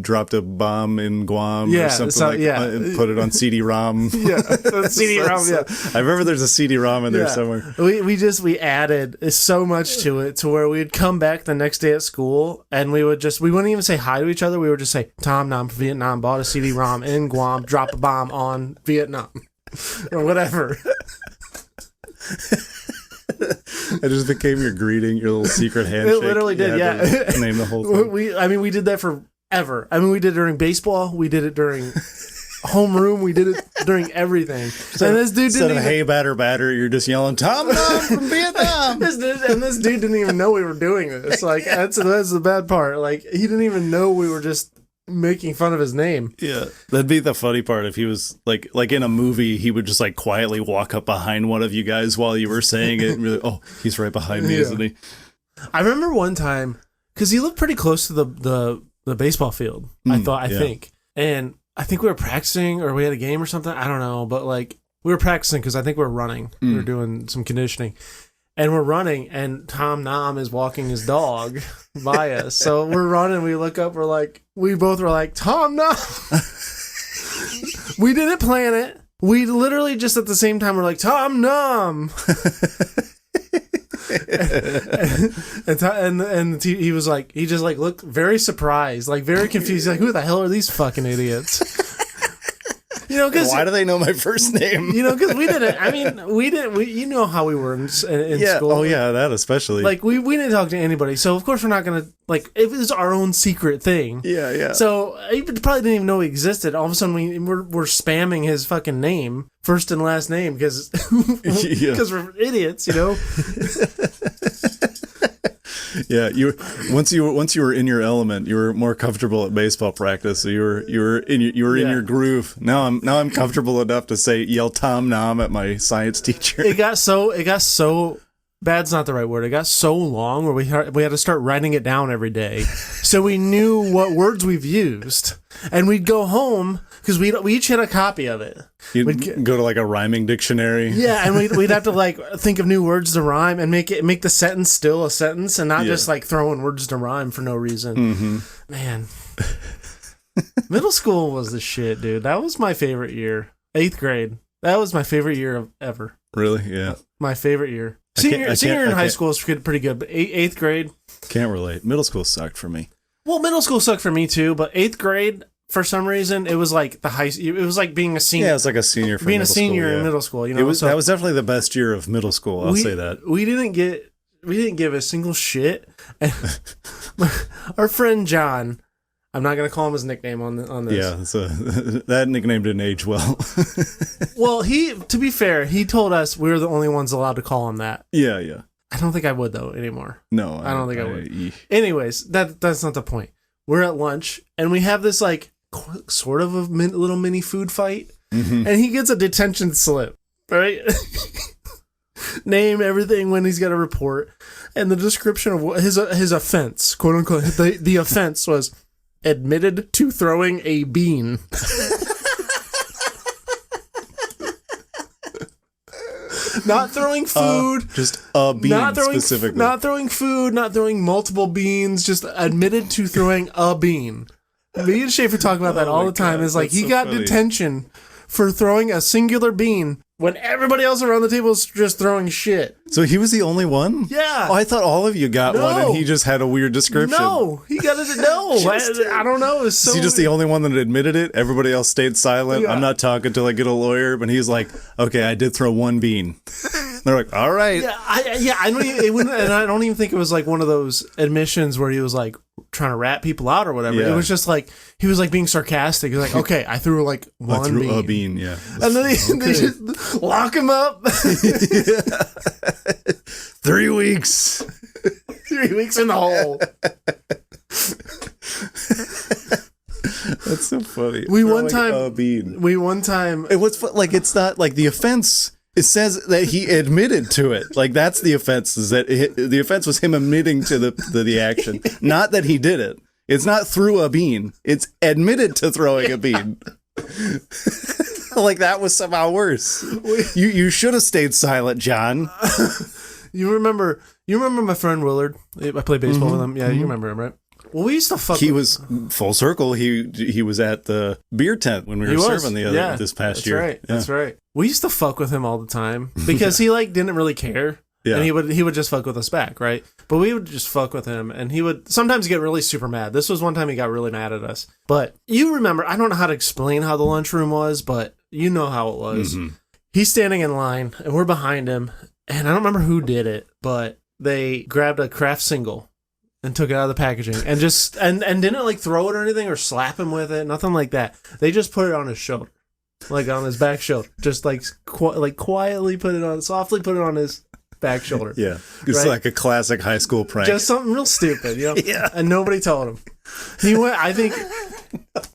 [SPEAKER 1] dropped a bomb in Guam or something and put it on CD-ROM.
[SPEAKER 2] CD-ROM. Yeah,
[SPEAKER 1] I remember there's a CD-ROM in there somewhere.
[SPEAKER 2] We added so much to it to where we'd come back the next day at school and we wouldn't even say hi to each other. We would just say Tom Nam from Vietnam bought a CD-ROM in Guam, drop a bomb on Vietnam or whatever.
[SPEAKER 1] It just became your greeting, your little secret handshake.
[SPEAKER 2] It literally did, yeah.
[SPEAKER 1] Name the whole thing.
[SPEAKER 2] We did that forever. I mean, we did it during baseball. We did it during homeroom. We did it during everying.
[SPEAKER 1] So, and this dude didn't even... hey, batter, you're just yelling, Tom Nam from Vietnam.
[SPEAKER 2] This dude didn't even know we were doing this. Like, that's the bad part. Like, he didn't even know we were just making fun of his name.
[SPEAKER 1] Yeah, that'd be the funny part if he was like in a movie, he would just like quietly walk up behind one of you guys while you were saying it and be like, oh, he's right behind me, isn't he?
[SPEAKER 2] I remember one time because he lived pretty close to the baseball field. I think, and I think we were practicing or we had a game or something. I don't know, but like we were practicing because I think we were running. We were doing some conditioning. And we're running, and Tom Nam is walking his dog by us. So we're running, we look up, we both were like, Tom Nam! We didn't plan it. We literally just at the same time were like, Tom Nam! and he was like, he just like looked very surprised, like very confused. He's like, who the hell are these fucking idiots? You know, because
[SPEAKER 1] why do they know my first name?
[SPEAKER 2] You know, because we didn't. I mean, we didn't. You know how we were in school.
[SPEAKER 1] Oh yeah, that especially.
[SPEAKER 2] Like we didn't talk to anybody, so of course we're not gonna like. It was our own secret thing.
[SPEAKER 1] Yeah.
[SPEAKER 2] So he probably didn't even know he existed. All of a sudden, we're spamming his fucking name, first and last name, because we're idiots, you know.
[SPEAKER 1] Yeah, once you were in your element, you were more comfortable at baseball practice. So you were in your groove. Now I'm comfortable enough to yell Tom Nam at my science teacher.
[SPEAKER 2] It got so bad's not the right word. It got so long where we had to start writing it down every day, so we knew what words we've used, and we'd go home because we each had a copy of it.
[SPEAKER 1] You'd go to like a rhyming dictionary.
[SPEAKER 2] Yeah, and we'd have to like think of new words to rhyme and make the sentence still a sentence and not just like throwing words to rhyme for no reason.
[SPEAKER 1] Mm-hmm.
[SPEAKER 2] Man, middle school was the shit, dude. That was my favorite year. 8th grade. That was my favorite year of ever.
[SPEAKER 1] Really? Yeah.
[SPEAKER 2] My favorite year. Senior in high school is pretty good, but 8th grade.
[SPEAKER 1] Can't relate. Middle school sucked for me.
[SPEAKER 2] Well, middle school sucked for me too, but 8th grade, for some reason, it was like it was like being a senior.
[SPEAKER 1] Yeah, it was like a senior for
[SPEAKER 2] being
[SPEAKER 1] middle
[SPEAKER 2] a senior
[SPEAKER 1] school,
[SPEAKER 2] in middle school. You know,
[SPEAKER 1] that was definitely the best year of middle school. I'll say that.
[SPEAKER 2] We didn't give a single shit. Our friend John, I'm not gonna call him his nickname on this.
[SPEAKER 1] Yeah, so that nickname didn't age well.
[SPEAKER 2] Well, to be fair, he told us we were the only ones allowed to call him that.
[SPEAKER 1] Yeah.
[SPEAKER 2] I don't think I would though anymore.
[SPEAKER 1] No,
[SPEAKER 2] I don't think I would. Anyways, that's not the point. We're at lunch and we have this like sort of a little mini food fight, and he gets a detention slip, right? Name, everything, when he's got a report, and the description of his offense, quote unquote. The offense was admitted to throwing a bean. Not throwing food.
[SPEAKER 1] Just a bean specifically.
[SPEAKER 2] Not throwing food, not throwing multiple beans, just admitted to throwing a bean. Me and Schaefer talk about that all the time. Is like he got detention for throwing a singular bean when everybody else around the table is just throwing shit.
[SPEAKER 1] So he was the only one?
[SPEAKER 2] Yeah.
[SPEAKER 1] Oh, I thought all of you got one and he just had a weird description.
[SPEAKER 2] No, he got it. No, I don't know.
[SPEAKER 1] Is he just the only one that admitted it? Everybody else stayed silent. Yeah. I'm not talking till I get a lawyer, but he's like, okay, I did throw one bean. They're like, all right.
[SPEAKER 2] I don't even think it was like one of those admissions where he was like trying to rat people out or whatever.
[SPEAKER 1] Yeah.
[SPEAKER 2] It was just like he was like being sarcastic. He was like, okay, I threw like one bean.
[SPEAKER 1] A bean, yeah.
[SPEAKER 2] And then they just lock him up.
[SPEAKER 1] 3 weeks.
[SPEAKER 2] 3 weeks in the hole.
[SPEAKER 1] That's so funny.
[SPEAKER 2] We one time.
[SPEAKER 1] It was like it's not like the offense. It says that he admitted to it. Like that's the offense. Is that the offense was him admitting to the action, not that he did it. It's not threw a bean. It's admitted to throwing a bean. Like that was somehow worse. You should have stayed silent, John.
[SPEAKER 2] You remember You remember my friend Willard? I played baseball with him. Yeah, you remember him, right? Well, we used to fuck.
[SPEAKER 1] He was full circle. He was at the beer tent when we were serving this past year.
[SPEAKER 2] Right. Yeah. That's right. We used to fuck with him all the time because he like didn't really care. Yeah. And he would just fuck with us back, right? But we would just fuck with him, and he would sometimes get really super mad. This was one time he got really mad at us. But you remember, I don't know how to explain how the lunchroom was, but you know how it was. Mm-hmm. He's standing in line, and we're behind him, and I don't remember who did it, but they grabbed a craft single and took it out of the packaging and just and didn't like throw it or anything or slap him with it, nothing like that. They just put it on his shoulder, like on his back shoulder, just like quietly softly put it on his back shoulder.
[SPEAKER 1] Yeah, it's like a classic high school prank.
[SPEAKER 2] Just something real stupid, you know.
[SPEAKER 1] Yeah,
[SPEAKER 2] and nobody told him. He went. I think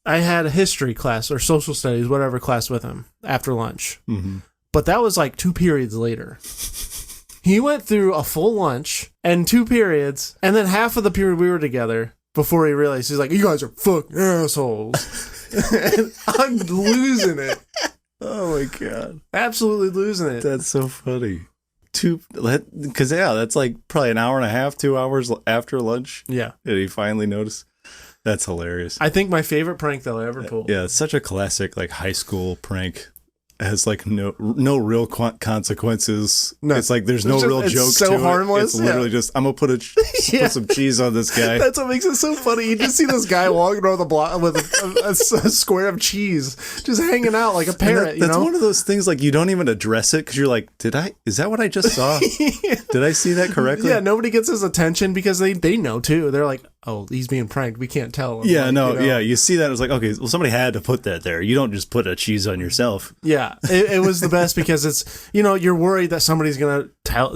[SPEAKER 2] I had a history class or social studies, whatever class, with him after lunch. Mm-hmm. But that was like 2 periods later. He went through a full lunch and 2 periods, and then half of the period we were together before he realized, he's like, "You guys are fucking assholes." And I'm losing it.
[SPEAKER 1] Oh my God.
[SPEAKER 2] Absolutely losing it.
[SPEAKER 1] That's so funny. Because that's like probably an hour and a half, 2 hours after lunch.
[SPEAKER 2] Yeah.
[SPEAKER 1] Did he finally notice? That's hilarious.
[SPEAKER 2] I think my favorite prank that I ever pulled.
[SPEAKER 1] Yeah, it's such a classic like high school prank. It has like no real consequences. No. It's like there's no real joke
[SPEAKER 2] so
[SPEAKER 1] to it.
[SPEAKER 2] Harmless.
[SPEAKER 1] It's literally just, I'm gonna put some cheese on this guy.
[SPEAKER 2] That's what makes it so funny. You just see this guy walking around the block with a square of cheese just hanging out like a parrot.
[SPEAKER 1] That's one of those things like you don't even address it because you're like, is that what I just saw? Yeah. Did I see that correctly?
[SPEAKER 2] Yeah, nobody gets his attention because they know too. They're like, oh, he's being pranked. We can't tell him.
[SPEAKER 1] Yeah, yeah. You see that, it's like, okay, well, somebody had to put that there. You don't just put a cheese on yourself.
[SPEAKER 2] Yeah, it was the best because it's, you're worried that somebody's gonna tell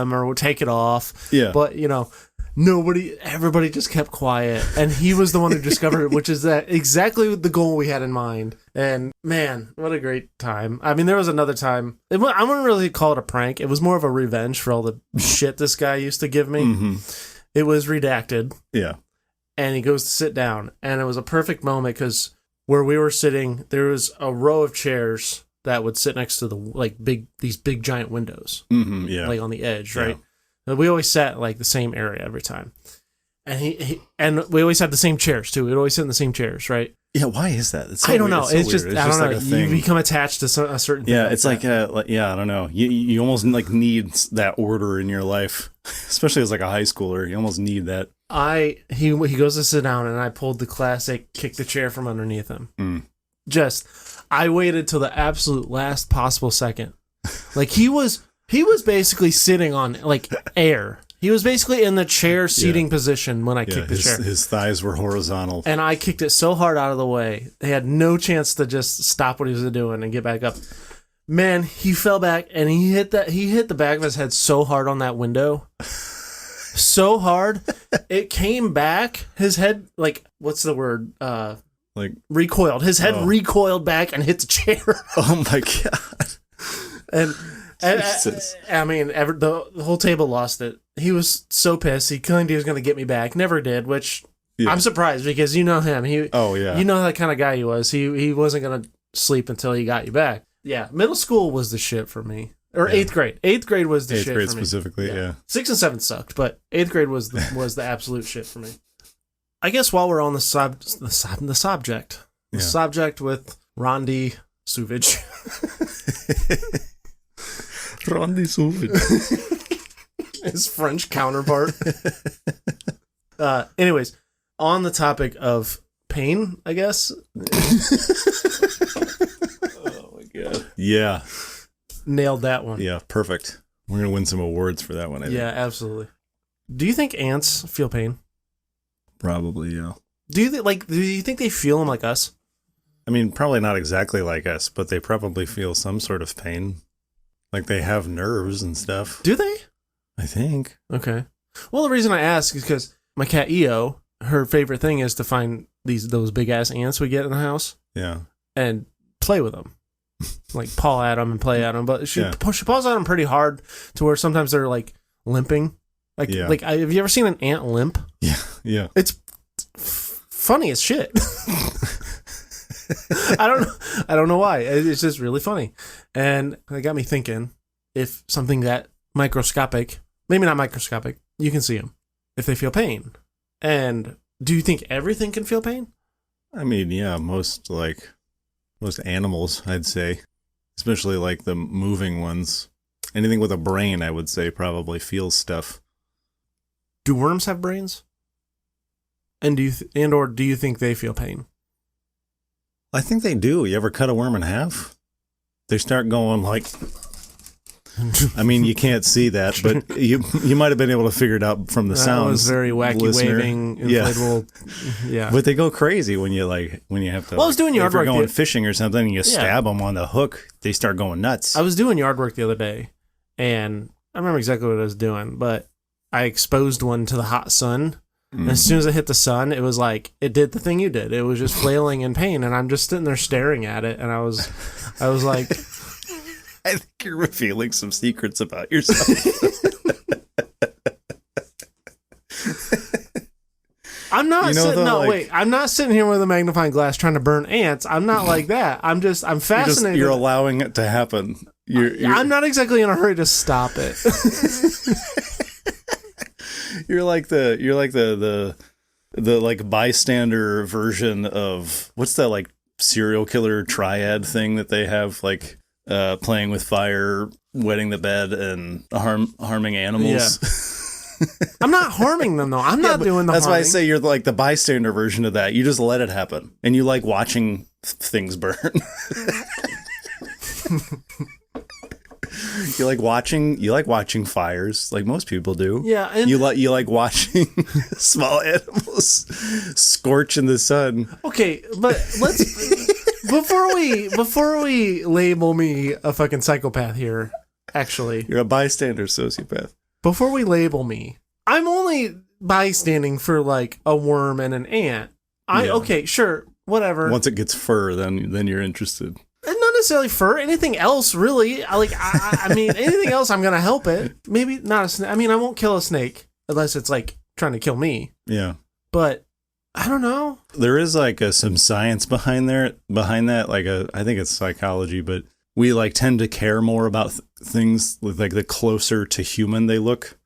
[SPEAKER 2] him or will take it off. Yeah, but everybody just kept quiet, and he was the one who discovered it, which is that exactly the goal we had in mind. And man, what a great time! I mean, there was another time. I wouldn't really call it a prank. It was more of a revenge for all the shit this guy used to give me. Mm-hmm. It was redacted. Yeah. And he goes to sit down, and it was a perfect moment because where we were sitting, there was a row of chairs that would sit next to these big giant windows. Mm-hmm, yeah. Like on the edge, right? Yeah. We always sat like the same area every time. And and we always had the same chairs too. We'd always sit in the same chairs, right?
[SPEAKER 1] Yeah, why is that? It's so
[SPEAKER 2] I don't know.
[SPEAKER 1] It's
[SPEAKER 2] just
[SPEAKER 1] weird.
[SPEAKER 2] I don't know.
[SPEAKER 1] Like you
[SPEAKER 2] become attached to a certain thing.
[SPEAKER 1] Yeah, it's I don't know. You almost like need that order in your life, especially as like a high schooler. You almost need that.
[SPEAKER 2] He goes to sit down, and I pulled the classic kick the chair from underneath him. Mm. I waited till the absolute last possible second. Like he was basically sitting on like air. He was basically in the chair seating position when I kicked the chair.
[SPEAKER 1] His thighs were horizontal.
[SPEAKER 2] And I kicked it so hard out of the way. They had no chance to just stop what he was doing and get back up. Man, he fell back and he hit the back of his head so hard on that window. So hard. It came back. His head, like, what's the word? Recoiled. His head recoiled back and hit the chair.
[SPEAKER 1] Oh my God.
[SPEAKER 2] And I mean, the whole table lost it. He was so pissed. He claimed he was going to get me back. Never did, which I'm surprised because you know him. You know that kind of guy he was. He wasn't going to sleep until he got you back. Yeah, middle school was the shit for me. Or 8th grade. 8th grade was the shit for me. 8th grade
[SPEAKER 1] specifically, yeah.
[SPEAKER 2] 6th and 7th sucked, but 8th grade was the absolute shit for me. I guess while we're on the subject with Rondi Suvich.
[SPEAKER 1] Rondi Suvich.
[SPEAKER 2] His French counterpart. Anyways, on the topic of pain, I guess.
[SPEAKER 1] Oh my God. Yeah.
[SPEAKER 2] Nailed that one.
[SPEAKER 1] Yeah, perfect. We're going to win some awards for that one, I think.
[SPEAKER 2] Yeah, absolutely. Do you think ants feel pain?
[SPEAKER 1] Probably, yeah.
[SPEAKER 2] Do you think they feel them like us?
[SPEAKER 1] I mean, probably not exactly like us, but they probably feel some sort of pain. Like they have nerves and stuff.
[SPEAKER 2] Do they?
[SPEAKER 1] I think.
[SPEAKER 2] Okay. Well, the reason I ask is because my cat EO, her favorite thing is to find those big ass ants we get in the house. Yeah. And play with them. Like paw at them and play at them, but she paws at them pretty hard to where sometimes they're like limping. Like have you ever seen an ant limp? Yeah. It's funny as shit. I don't know why. It's just really funny, and it got me thinking: if something that microscopic maybe not microscopic. You can see them if they feel pain. And do you think everything can feel pain?
[SPEAKER 1] I mean, yeah, most animals, I'd say, especially like the moving ones. Anything with a brain, I would say, probably feels stuff.
[SPEAKER 2] Do worms have brains? And or do you think they feel pain?
[SPEAKER 1] I think they do. You ever cut a worm in half? They start going like... I mean, you can't see that, but you might have been able to figure it out from the sounds.
[SPEAKER 2] That was very wacky, listener. Waving, inflatable. Yeah.
[SPEAKER 1] But they go crazy when you have to.
[SPEAKER 2] Well, I was doing yard work.
[SPEAKER 1] If you're going fishing or something, and you stab them on the hook, they start going nuts.
[SPEAKER 2] I was doing yard work the other day, and I remember exactly what I was doing, but I exposed one to the hot sun. And as soon as it hit the sun, it was like, it did the thing you did. It was just flailing in pain, and I'm just sitting there staring at it, and I was like...
[SPEAKER 1] I think you're revealing some secrets about yourself.
[SPEAKER 2] I'm not I'm not sitting here with a magnifying glass trying to burn ants. I'm not like that. I'm fascinated.
[SPEAKER 1] You're allowing it to happen.
[SPEAKER 2] I'm not exactly in a hurry to stop it.
[SPEAKER 1] You're like the like bystander version of what's that like serial killer triad thing that they have, like playing with fire, wetting the bed, and harming animals.
[SPEAKER 2] Yeah. I'm not harming them though. I'm not doing the
[SPEAKER 1] That's
[SPEAKER 2] harming.
[SPEAKER 1] why I say you're like the bystander version of that. You just let it happen, and you like watching things burn. You like watching fires, like most people do.
[SPEAKER 2] Yeah, and
[SPEAKER 1] you like watching small animals scorch in the sun.
[SPEAKER 2] Okay, but let's before we label me a fucking psychopath here. Actually,
[SPEAKER 1] you're a bystander sociopath.
[SPEAKER 2] Before we label me, I'm only bystanding for like a worm and an ant. Okay, sure, whatever.
[SPEAKER 1] Once it gets fur, then you're interested.
[SPEAKER 2] Not necessarily fur. Anything else, really. I mean, anything else, I'm gonna help it. Maybe not a snake. I mean, I won't kill a snake unless it's like trying to kill me.
[SPEAKER 1] Yeah.
[SPEAKER 2] But I don't know.
[SPEAKER 1] There is like some science behind that. I think it's psychology, but we like tend to care more about things like the closer to human they look.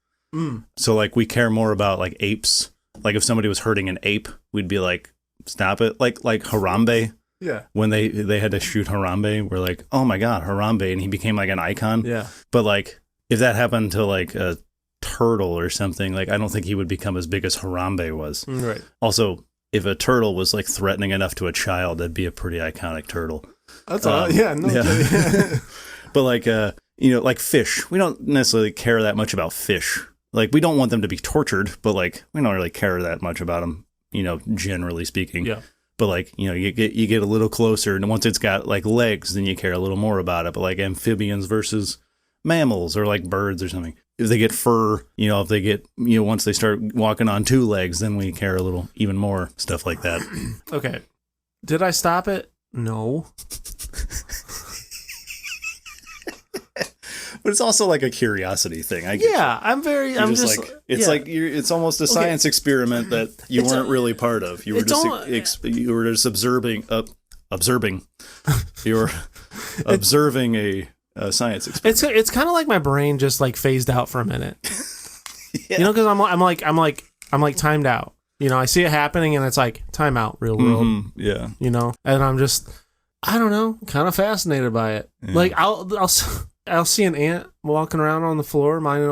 [SPEAKER 1] So like we care more about like apes. Like if somebody was hurting an ape, we'd be like, stop it. Like Harambe.
[SPEAKER 2] Yeah.
[SPEAKER 1] When they had to shoot Harambe, we're like, oh my God, Harambe. And he became like an icon.
[SPEAKER 2] Yeah.
[SPEAKER 1] But like, if that happened to like a turtle or something, like I don't think he would become as big as Harambe was.
[SPEAKER 2] Right.
[SPEAKER 1] Also, if a turtle was like threatening enough to a child, that'd be a pretty iconic turtle.
[SPEAKER 2] That's all. Yeah. No. Yeah.
[SPEAKER 1] But like, like fish, we don't necessarily care that much about fish. Like we don't want them to be tortured, but like we don't really care that much about them, generally speaking.
[SPEAKER 2] Yeah.
[SPEAKER 1] But like, you get a little closer, and once it's got like legs, then you care a little more about it. But like amphibians versus mammals or like birds or something, if they get fur, if they get, once they start walking on two legs, then we care a little even more, stuff like that.
[SPEAKER 2] Okay. Did I stop it? No.
[SPEAKER 1] But it's also like a curiosity thing. I'm just like, it's like it's almost a science experiment that you weren't really part of. You were just observing. You were observing a science experiment.
[SPEAKER 2] It's kind of like my brain just like phased out for a minute. Yeah. Because I'm like timed out. I see it happening and it's like time out, real world.
[SPEAKER 1] Mm-hmm. Yeah.
[SPEAKER 2] And I'm just, I don't know, kind of fascinated by it. Yeah. Like I'll see an ant walking around on the floor, minding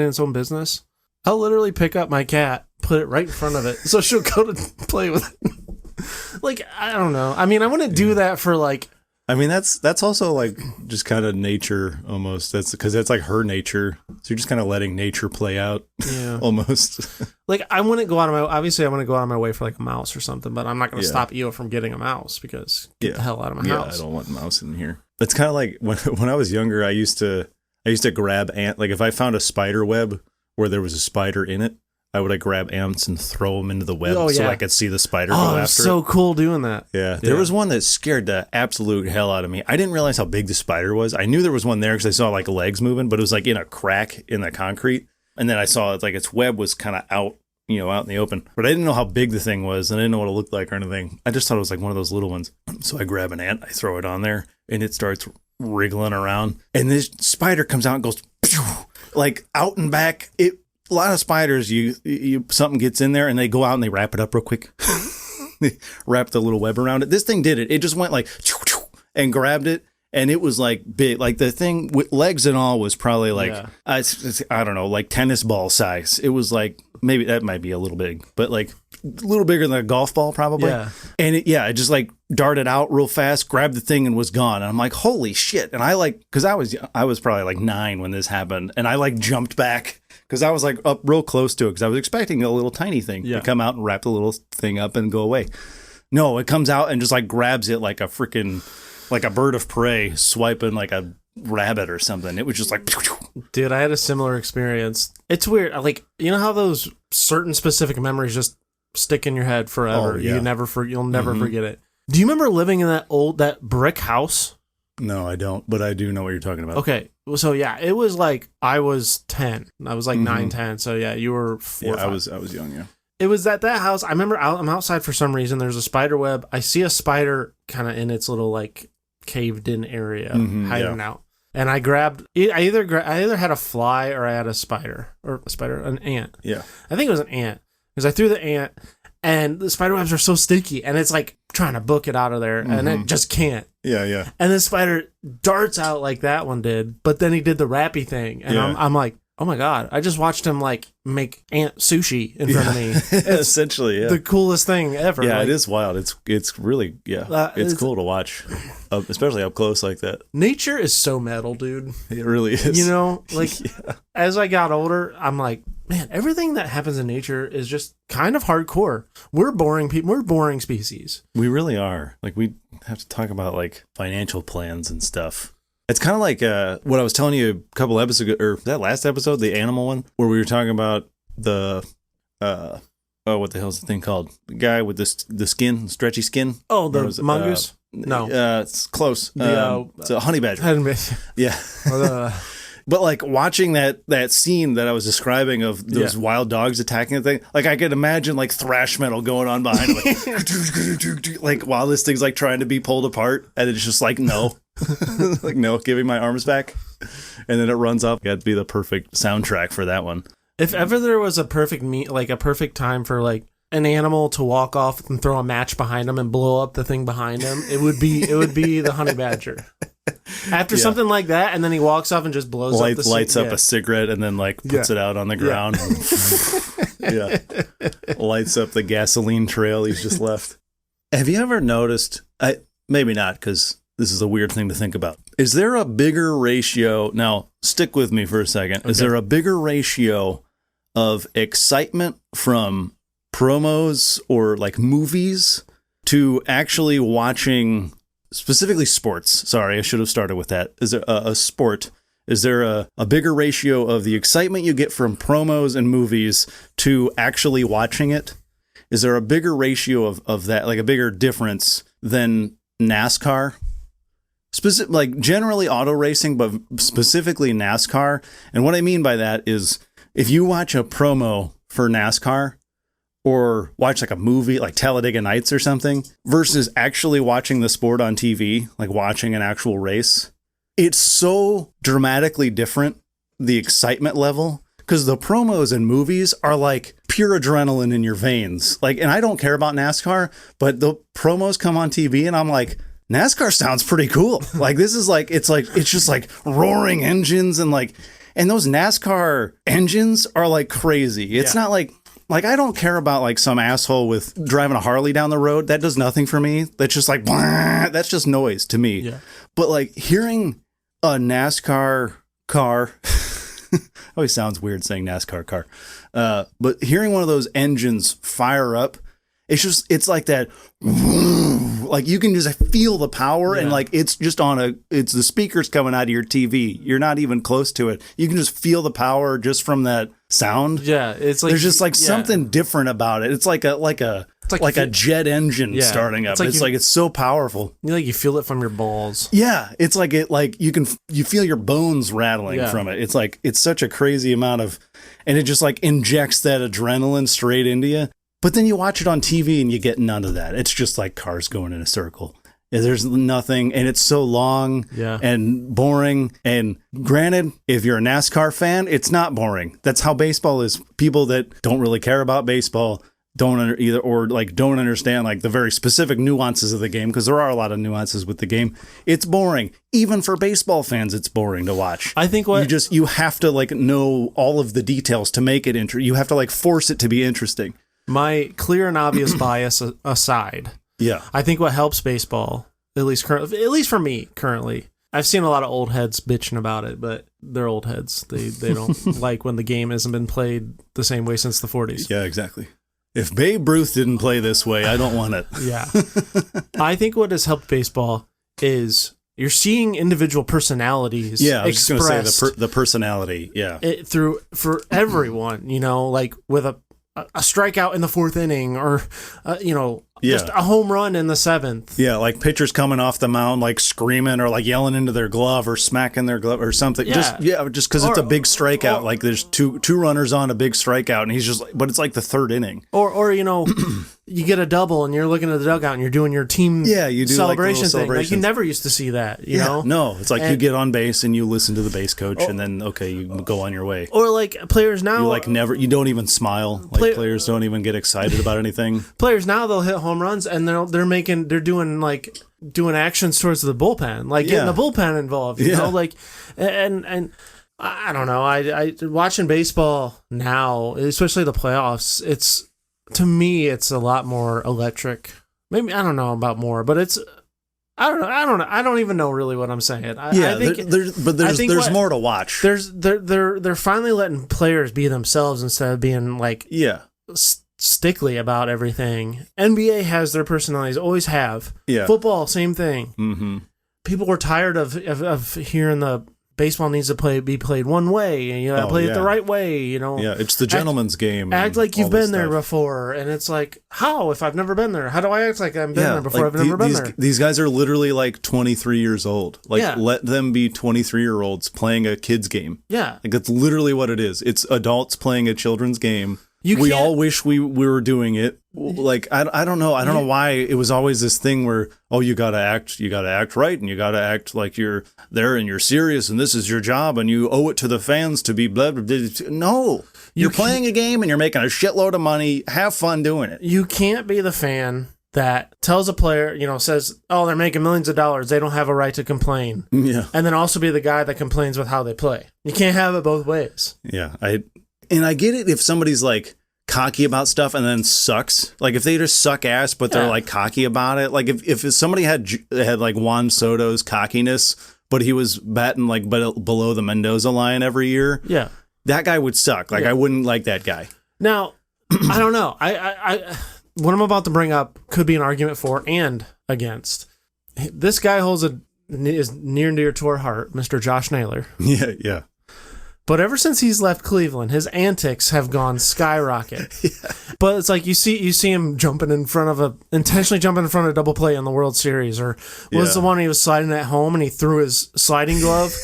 [SPEAKER 2] its own business. I'll literally pick up my cat, put it right in front of it, so she'll go to play with it. Like, I don't know. I mean, I wouldn't do that for like.
[SPEAKER 1] I mean, that's also like just kind of nature almost. That's because that's like her nature. So you're just kind of letting nature play out. Yeah. Almost.
[SPEAKER 2] Like I wouldn't go out of my way for like a mouse or something, but I'm not going to stop you from getting a mouse because get the hell out of my house.
[SPEAKER 1] Yeah, I don't want a mouse in here. It's kind of like when I was younger, I used to grab ant. Like if I found a spider web where there was a spider in it, I would like grab ants and throw them into the web so I could see the spider go after it.
[SPEAKER 2] So cool doing that.
[SPEAKER 1] Yeah. There was one that scared the absolute hell out of me. I didn't realize how big the spider was. I knew there was one there because I saw like legs moving, but it was like in a crack in the concrete. And then I saw it like its web was kind of out in the open. But I didn't know how big the thing was, and I didn't know what it looked like or anything. I just thought it was like one of those little ones. So I grab an ant, I throw it on there, and it starts wriggling around. And this spider comes out and goes, pew! like out and back. A lot of spiders, you something gets in there and they go out and they wrap it up real quick. They wrap the little web around it. This thing did it. It just went like and grabbed it. And it was like big, like the thing with legs and all was probably like, I don't know, like tennis ball size. It was like, maybe that might be a little big, but like a little bigger than a golf ball probably.
[SPEAKER 2] Yeah.
[SPEAKER 1] And it just like darted out real fast, grabbed the thing and was gone. And I'm like, holy shit. And I like, cause I was probably like 9 when this happened. And I like jumped back cause I was like up real close to it. Cause I was expecting a little tiny thing to come out and wrap the little thing up and go away. No, it comes out and just like grabs it like a freaking, like a bird of prey swiping like a rabbit or something. It was just like...
[SPEAKER 2] Dude, I had a similar experience. It's weird. Like, you know how those certain specific memories just stick in your head forever?
[SPEAKER 1] Oh, yeah.
[SPEAKER 2] You'll never forget it. Do you remember living in that brick house?
[SPEAKER 1] No, I don't, but I do know what you're talking about.
[SPEAKER 2] Okay. So yeah, it was like I was 10. I was like 9, 10. So yeah, you were 4.
[SPEAKER 1] Yeah, I was young, yeah.
[SPEAKER 2] It was at that house. I remember I'm outside for some reason. There's a spider web. I see a spider kind of in its little like caved in area hiding out, and I grabbed I either had a fly or I had an ant.
[SPEAKER 1] Yeah,
[SPEAKER 2] I think it was an ant because I threw the ant, and the spider webs are so sticky, and it's like trying to book it out of there, and it just can't.
[SPEAKER 1] Yeah.
[SPEAKER 2] And the spider darts out like that one did, but then he did the rappy thing, and I'm like, oh my God, I just watched him like make ant sushi in front of me. It's
[SPEAKER 1] essentially,
[SPEAKER 2] the coolest thing ever.
[SPEAKER 1] Yeah,
[SPEAKER 2] like,
[SPEAKER 1] it is wild. It's really, it's cool to watch, especially up close like that.
[SPEAKER 2] Nature is so metal, dude.
[SPEAKER 1] It really is.
[SPEAKER 2] You know, like as I got older, I'm like, man, everything that happens in nature is just kind of hardcore. We're boring people. We're boring species.
[SPEAKER 1] We really are. Like we have to talk about like financial plans and stuff. It's kind of like what I was telling you a couple episodes ago, or that last episode, the animal one, where we were talking about the, what the hell's the thing called? The guy with the skin, stretchy skin.
[SPEAKER 2] Oh, the mongoose? No.
[SPEAKER 1] It's close. It's a honey badger. Yeah. But like watching that scene that I was describing of those wild dogs attacking the thing, like I could imagine like thrash metal going on behind it, like while this thing's like trying to be pulled apart, and it's just like no. Like no, give me my arms back, and then it runs off. Got to be the perfect soundtrack for that one.
[SPEAKER 2] If ever there was a perfect perfect time for like an animal to walk off and throw a match behind him and blow up the thing behind him, it would be the honey badger. After something like that, and then he walks off and just blows up
[SPEAKER 1] lights up a cigarette and then like puts it out on the ground. Lights up the gasoline trail he's just left. Have you ever noticed? Maybe not, because this is a weird thing to think about. Is there a bigger ratio? Now, stick with me for a second. Okay. Is there a bigger ratio of excitement from promos or like movies to actually watching, specifically sports? Sorry, I should have started with that. Is there a sport? Is there a bigger ratio of the excitement you get from promos and movies to actually watching it? Is there a bigger ratio of that, like a bigger difference than NASCAR? Like generally auto racing, but specifically NASCAR. And what I mean by that is if you watch a promo for NASCAR or watch like a movie like Talladega Nights or something versus actually watching the sport on TV, like watching an actual race, it's so dramatically different, the excitement level, because the promos and movies are like pure adrenaline in your veins. Like, and I don't care about NASCAR, but the promos come on TV and I'm like, NASCAR sounds pretty cool. Like this is like it's just like roaring engines and those NASCAR engines are like crazy. It's not like I don't care about like some asshole with driving a Harley down the road. That does nothing for me. That's just like that's just noise to me. Yeah. But like hearing a NASCAR car always sounds weird saying NASCAR car. But hearing one of those engines fire up, it's like that, like you can just feel the power and like it's just it's the speakers coming out of your TV. You're not even close to it. You can just feel the power just from that sound.
[SPEAKER 2] Yeah, it's like
[SPEAKER 1] there's just like something different about it. It's like a jet engine starting up. It's so powerful.
[SPEAKER 2] You feel it from your balls.
[SPEAKER 1] Yeah, it's like you feel your bones rattling from it. It's like it's such a crazy amount of, and it just like injects that adrenaline straight into you. But then you watch it on TV and you get none of that. It's just like cars going in a circle. There's nothing, and it's so long and boring. And granted, if you're a NASCAR fan, it's not boring. That's how baseball is. People that don't really care about baseball don't understand like the very specific nuances of the game, because there are a lot of nuances with the game. It's boring. Even for baseball fans, it's boring to watch.
[SPEAKER 2] I think
[SPEAKER 1] you have to like know all of the details to make it interesting. You have to like force it to be interesting.
[SPEAKER 2] My clear and obvious bias aside, I think what helps baseball, at least for me currently, I've seen a lot of old heads bitching about it, but they're old heads. They don't like when the game hasn't been played the same way since the 40s.
[SPEAKER 1] Yeah, exactly. If Babe Ruth didn't play this way, I don't want it.
[SPEAKER 2] Yeah. I think what has helped baseball is you're seeing individual personalities.
[SPEAKER 1] Yeah, I was just going to say the personality. Yeah.
[SPEAKER 2] For everyone, like with a strikeout in the 4th inning or, just a home run in the 7th.
[SPEAKER 1] Yeah, like pitchers coming off the mound, like screaming or like yelling into their glove or smacking their glove or something.
[SPEAKER 2] Yeah.
[SPEAKER 1] Just because it's a big strikeout. Like there's two runners on a big strikeout, and he's just like, but it's like the 3rd inning.
[SPEAKER 2] Or you get a double and you're looking at the dugout and you're doing your team
[SPEAKER 1] you do
[SPEAKER 2] celebration thing. Like you never used to see that, you know?
[SPEAKER 1] No, it's like you get on base and you listen to the base coach and then, you go on your way.
[SPEAKER 2] Or like players now.
[SPEAKER 1] You don't even smile. Like players don't even get excited about anything.
[SPEAKER 2] Players now, they'll hit home runs and they're doing actions towards the bullpen, like getting the bullpen involved, you know? Like, and I don't know. I watching baseball now, especially the playoffs, to me, it's a lot more electric. Maybe I don't know about more, but I don't even know really what I'm saying. I think
[SPEAKER 1] there's more to watch.
[SPEAKER 2] They're finally letting players be themselves instead of being like stickly about everything. NBA has their personalities, always have. Yeah. Football, same thing. Mm-hmm. People were tired of hearing the baseball needs to be played one way, and play it the right way, Yeah,
[SPEAKER 1] it's the gentleman's game.
[SPEAKER 2] Act like you've been there before, and it's like, how if I've never been there? How do I act like I've been there before? I've never been there.
[SPEAKER 1] These guys are literally like 23 years old. Like, let them be 23-year-olds playing a kid's game.
[SPEAKER 2] Yeah,
[SPEAKER 1] like that's literally what it is. It's adults playing a children's game. We all wish we were doing it. Like I don't know. I don't know why it was always this thing where you gotta act right, and you gotta act like you're there and you're serious, and this is your job, and you owe it to the fans to be blah blah blah. No, you're playing a game and you're making a shitload of money. Have fun doing it.
[SPEAKER 2] You can't be the fan that tells a player, says, they're making millions of dollars, they don't have a right to complain. Yeah, and then also be the guy that complains with how they play. You can't have it both ways.
[SPEAKER 1] Yeah, And I get it if somebody's like cocky about stuff and then sucks. Like if they just suck ass, but they're like cocky about it. Like if somebody had like Juan Soto's cockiness, but he was batting like below the Mendoza line every year. Yeah, that guy would suck. Like I wouldn't like that guy.
[SPEAKER 2] Now, I don't know. I what I'm about to bring up could be an argument for and against. This guy is near and dear to our heart, Mr. Josh Naylor.
[SPEAKER 1] Yeah, yeah.
[SPEAKER 2] But ever since he's left Cleveland, his antics have gone skyrocket. Yeah. But it's like you see him intentionally jumping in front of double play in the World Series, or was the one he was sliding at home and he threw his sliding glove.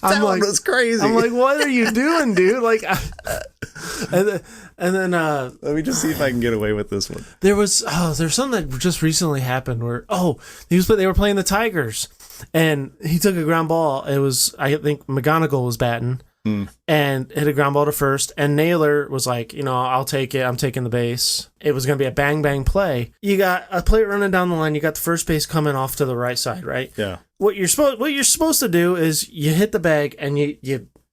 [SPEAKER 1] That one was crazy.
[SPEAKER 2] I'm like, what are you doing, dude? Like, and then
[SPEAKER 1] let me just see if I can get away with this one.
[SPEAKER 2] There's something that just recently happened where they were playing the Tigers, and he took a ground ball. It was, I think, McGonigal was batting. And hit a ground ball to first, and Naylor was like, I'll take it. I'm taking the base. It was going to be a bang bang play. You got a plate running down the line. You got the first base coming off to the right side, right? Yeah. What you're supposed to do is you hit the bag and you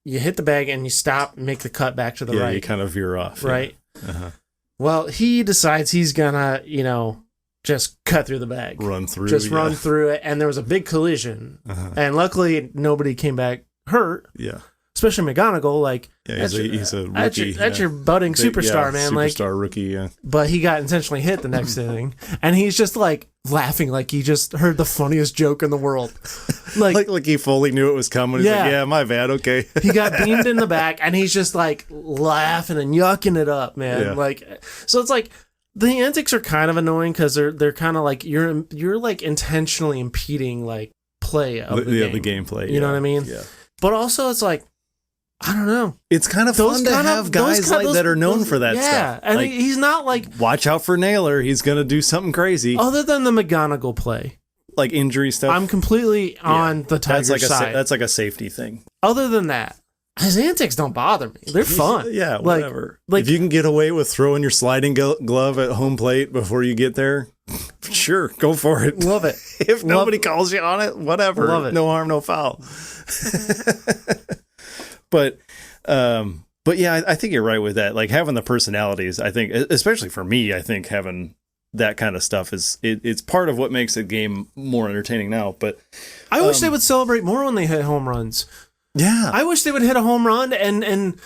[SPEAKER 2] hit the bag and you stop and make the cut back to the right.
[SPEAKER 1] Yeah, you kind of veer off.
[SPEAKER 2] Right. Yeah. Uh-huh. Well, he decides he's gonna, just cut through the bag,
[SPEAKER 1] run through
[SPEAKER 2] it, and there was a big collision, and luckily nobody came back hurt. Yeah. Especially McGonigal, like
[SPEAKER 1] he's a rookie.
[SPEAKER 2] That's your budding superstar, man.
[SPEAKER 1] Superstar rookie, yeah.
[SPEAKER 2] But he got intentionally hit the next inning, and he's just like laughing, like he just heard the funniest joke in the world.
[SPEAKER 1] Like he fully knew it was coming. He's like, yeah, my bad, okay.
[SPEAKER 2] He got beamed in the back, and he's just like laughing and yucking it up, man. Yeah. Like, so it's like the antics are kind of annoying because they're kind of like you're like intentionally impeding like play of the game.
[SPEAKER 1] The gameplay.
[SPEAKER 2] You know what I mean? Yeah. But also, it's like, I don't know.
[SPEAKER 1] It's kind of fun to have guys that are known for that stuff.
[SPEAKER 2] Yeah, and he's not like...
[SPEAKER 1] Watch out for Naylor. He's going to do something crazy.
[SPEAKER 2] Other than the McGonigal play,
[SPEAKER 1] like injury stuff.
[SPEAKER 2] I'm completely on the Tiger's side.
[SPEAKER 1] That's like a safety thing.
[SPEAKER 2] Other than that, his antics don't bother me. They're fun.
[SPEAKER 1] Yeah, whatever. Like, if you can get away with throwing your sliding glove at home plate before you get there, sure, go for it.
[SPEAKER 2] Love it.
[SPEAKER 1] If nobody calls you on it, whatever.
[SPEAKER 2] Love it.
[SPEAKER 1] No harm, no foul. But yeah, I think you're right with that. Like having the personalities, I think, especially for me, I think having that kind of stuff it's part of what makes a game more entertaining now. But
[SPEAKER 2] I wish they would celebrate more when they hit home runs.
[SPEAKER 1] Yeah,
[SPEAKER 2] I wish they would hit a home run and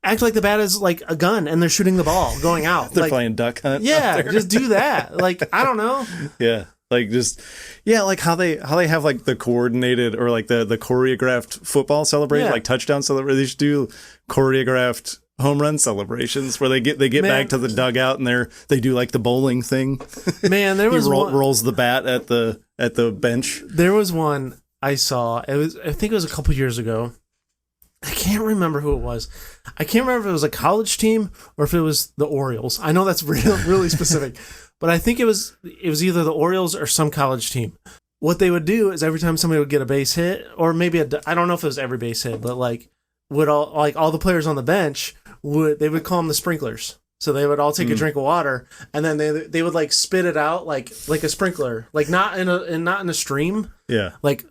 [SPEAKER 2] act like the bat is like a gun and they're shooting the ball going out.
[SPEAKER 1] They're
[SPEAKER 2] like,
[SPEAKER 1] playing duck hunt.
[SPEAKER 2] Yeah, just do that. Like, I don't know.
[SPEAKER 1] Yeah, like just like how they have like the coordinated or like the choreographed football celebration, like touchdown celebration. They should do choreographed home run celebrations where they get back to the dugout and they do like the bowling thing. Man, there was rolls the bat at the bench.
[SPEAKER 2] There was one I saw. I think it was a couple years ago. I can't remember who it was. I can't remember if it was a college team or if it was the Orioles. I know that's really specific, but I think it was either the Orioles or some college team. What they would do is every time somebody would get a base hit, or maybe I don't know if it was every base hit, but like all the players on the bench they would call them the sprinklers. So they would all take a drink of water, and then they would like spit it out like a sprinkler, like not in a stream.
[SPEAKER 1] Yeah,
[SPEAKER 2] like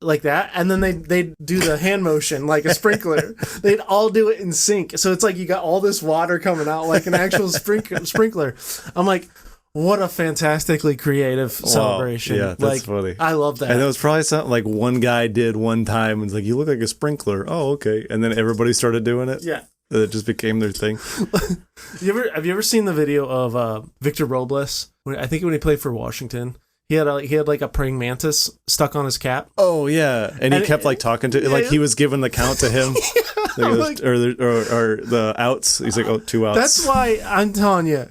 [SPEAKER 2] like that, and then they do the hand motion like a sprinkler. They'd all do it in sync, so it's like you got all this water coming out like an actual sprinkler. I'm like, what a fantastically creative celebration.
[SPEAKER 1] Yeah, that's funny.
[SPEAKER 2] I love that.
[SPEAKER 1] And it was probably something like one guy did one time and was like, you look like a sprinkler. Oh, okay. And then everybody started doing it.
[SPEAKER 2] Yeah.
[SPEAKER 1] It just became their thing.
[SPEAKER 2] Have you ever seen the video of Victor Robles? I think when he played for Washington, he had like a praying mantis stuck on his cap.
[SPEAKER 1] Oh yeah, and he kept like talking to like he was giving the count to him, or the outs. He's like, oh, 2 outs.
[SPEAKER 2] That's why I'm telling you.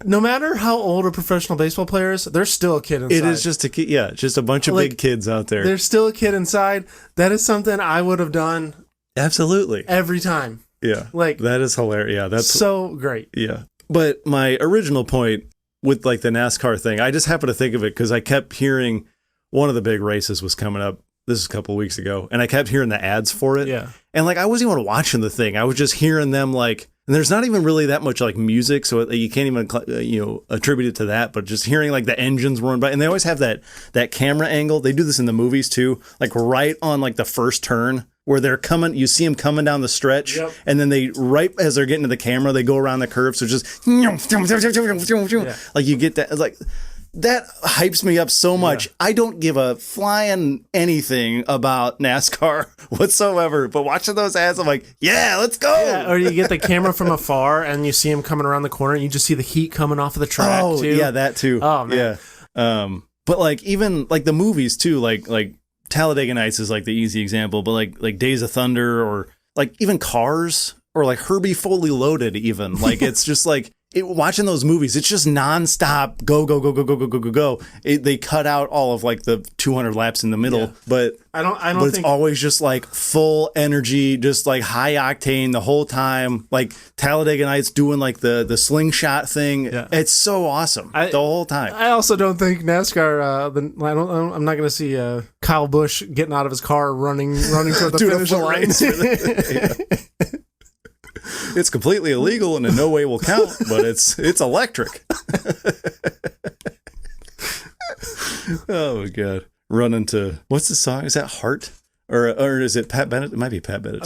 [SPEAKER 2] No matter how old a professional baseball player is, there's still a kid inside.
[SPEAKER 1] It is just a kid. Yeah, just a bunch of big kids out there.
[SPEAKER 2] There's still a kid inside. That is something I would have done.
[SPEAKER 1] Absolutely.
[SPEAKER 2] Every time.
[SPEAKER 1] Yeah.
[SPEAKER 2] Like,
[SPEAKER 1] that is hilarious. Yeah, that's
[SPEAKER 2] so great.
[SPEAKER 1] Yeah. But my original point with like the NASCAR thing, I just happened to think of it because I kept hearing one of the big races was coming up. This is a couple of weeks ago, and I kept hearing the ads for it.
[SPEAKER 2] Yeah.
[SPEAKER 1] And like I wasn't even watching the thing. I was just hearing them like, and there's not even really that much like music, so you can't even attribute it to that. But just hearing like the engines roaring by, and they always have that camera angle. They do this in the movies too, like right on like the first turn where they're coming. You see them coming down the stretch,
[SPEAKER 2] yep.
[SPEAKER 1] And then they right as they're getting to the camera, they go around the curve. So just like you get that like. That hypes me up so much. Yeah. I don't give a flying anything about NASCAR whatsoever. But watching those ads, I'm like, yeah, let's go.
[SPEAKER 2] Yeah, or you get the camera from afar and you see him coming around the corner and you just see the heat coming off of the track,
[SPEAKER 1] too. Yeah, that too.
[SPEAKER 2] Oh, man.
[SPEAKER 1] Yeah. But like even like the movies too, like Talladega Nights is like the easy example, but like Days of Thunder or like even Cars or like Herbie Fully Loaded even. Like it's just like watching those movies, it's just nonstop go. They cut out all of like the 200 laps in the middle, but
[SPEAKER 2] I don't
[SPEAKER 1] but it's always just like full energy, just like high octane the whole time. Like Talladega Nights doing like the slingshot thing. Yeah. It's so awesome the whole time.
[SPEAKER 2] I also don't think NASCAR. I'm not going to see Kyle Busch getting out of his car running toward the finish line.
[SPEAKER 1] It's completely illegal and in no way will count, but it's electric. Oh my god! Running to what's the song? Is that Heart or is it Pat Bennett? It might be Pat Bennett.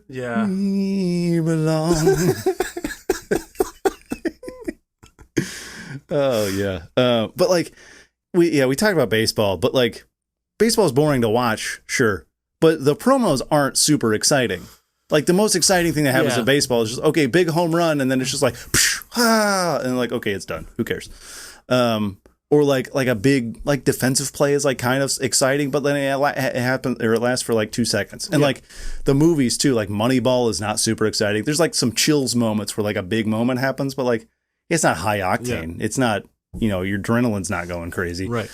[SPEAKER 2] Yeah.
[SPEAKER 1] We belong. Oh yeah. But like we talk about baseball, but like baseball is boring to watch, sure, but the promos aren't super exciting. Like the most exciting thing that happens in baseball is just, okay, big home run. And then it's just like, and like, okay, it's done. Who cares? Or like a big, like defensive play is like kind of exciting, but then it happens or it lasts for like 2 seconds. And like the movies too, like Moneyball is not super exciting. There's like some chills moments where like a big moment happens, but like, it's not high octane. Yeah. It's not, your adrenaline's not going crazy.
[SPEAKER 2] Right.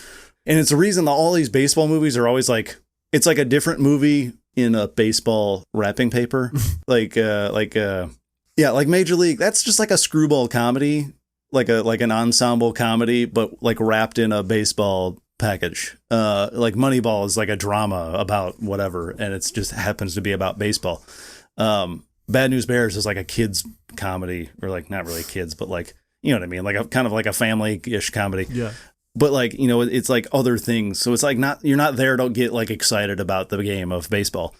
[SPEAKER 1] And it's the reason that all these baseball movies are always like, it's like a different movie in a baseball wrapping paper, like Major League. That's just like a screwball comedy. like an ensemble comedy, but like wrapped in a baseball package. Like Moneyball is like a drama about whatever, and it's just happens to be about baseball. Bad News Bears is like a kids comedy, or like not really kids, but like, you know what I mean? Like a kind of like a family-ish comedy.
[SPEAKER 2] Yeah.
[SPEAKER 1] But like, you know, it's like other things. So it's like you're not there to get like excited about the game of baseball.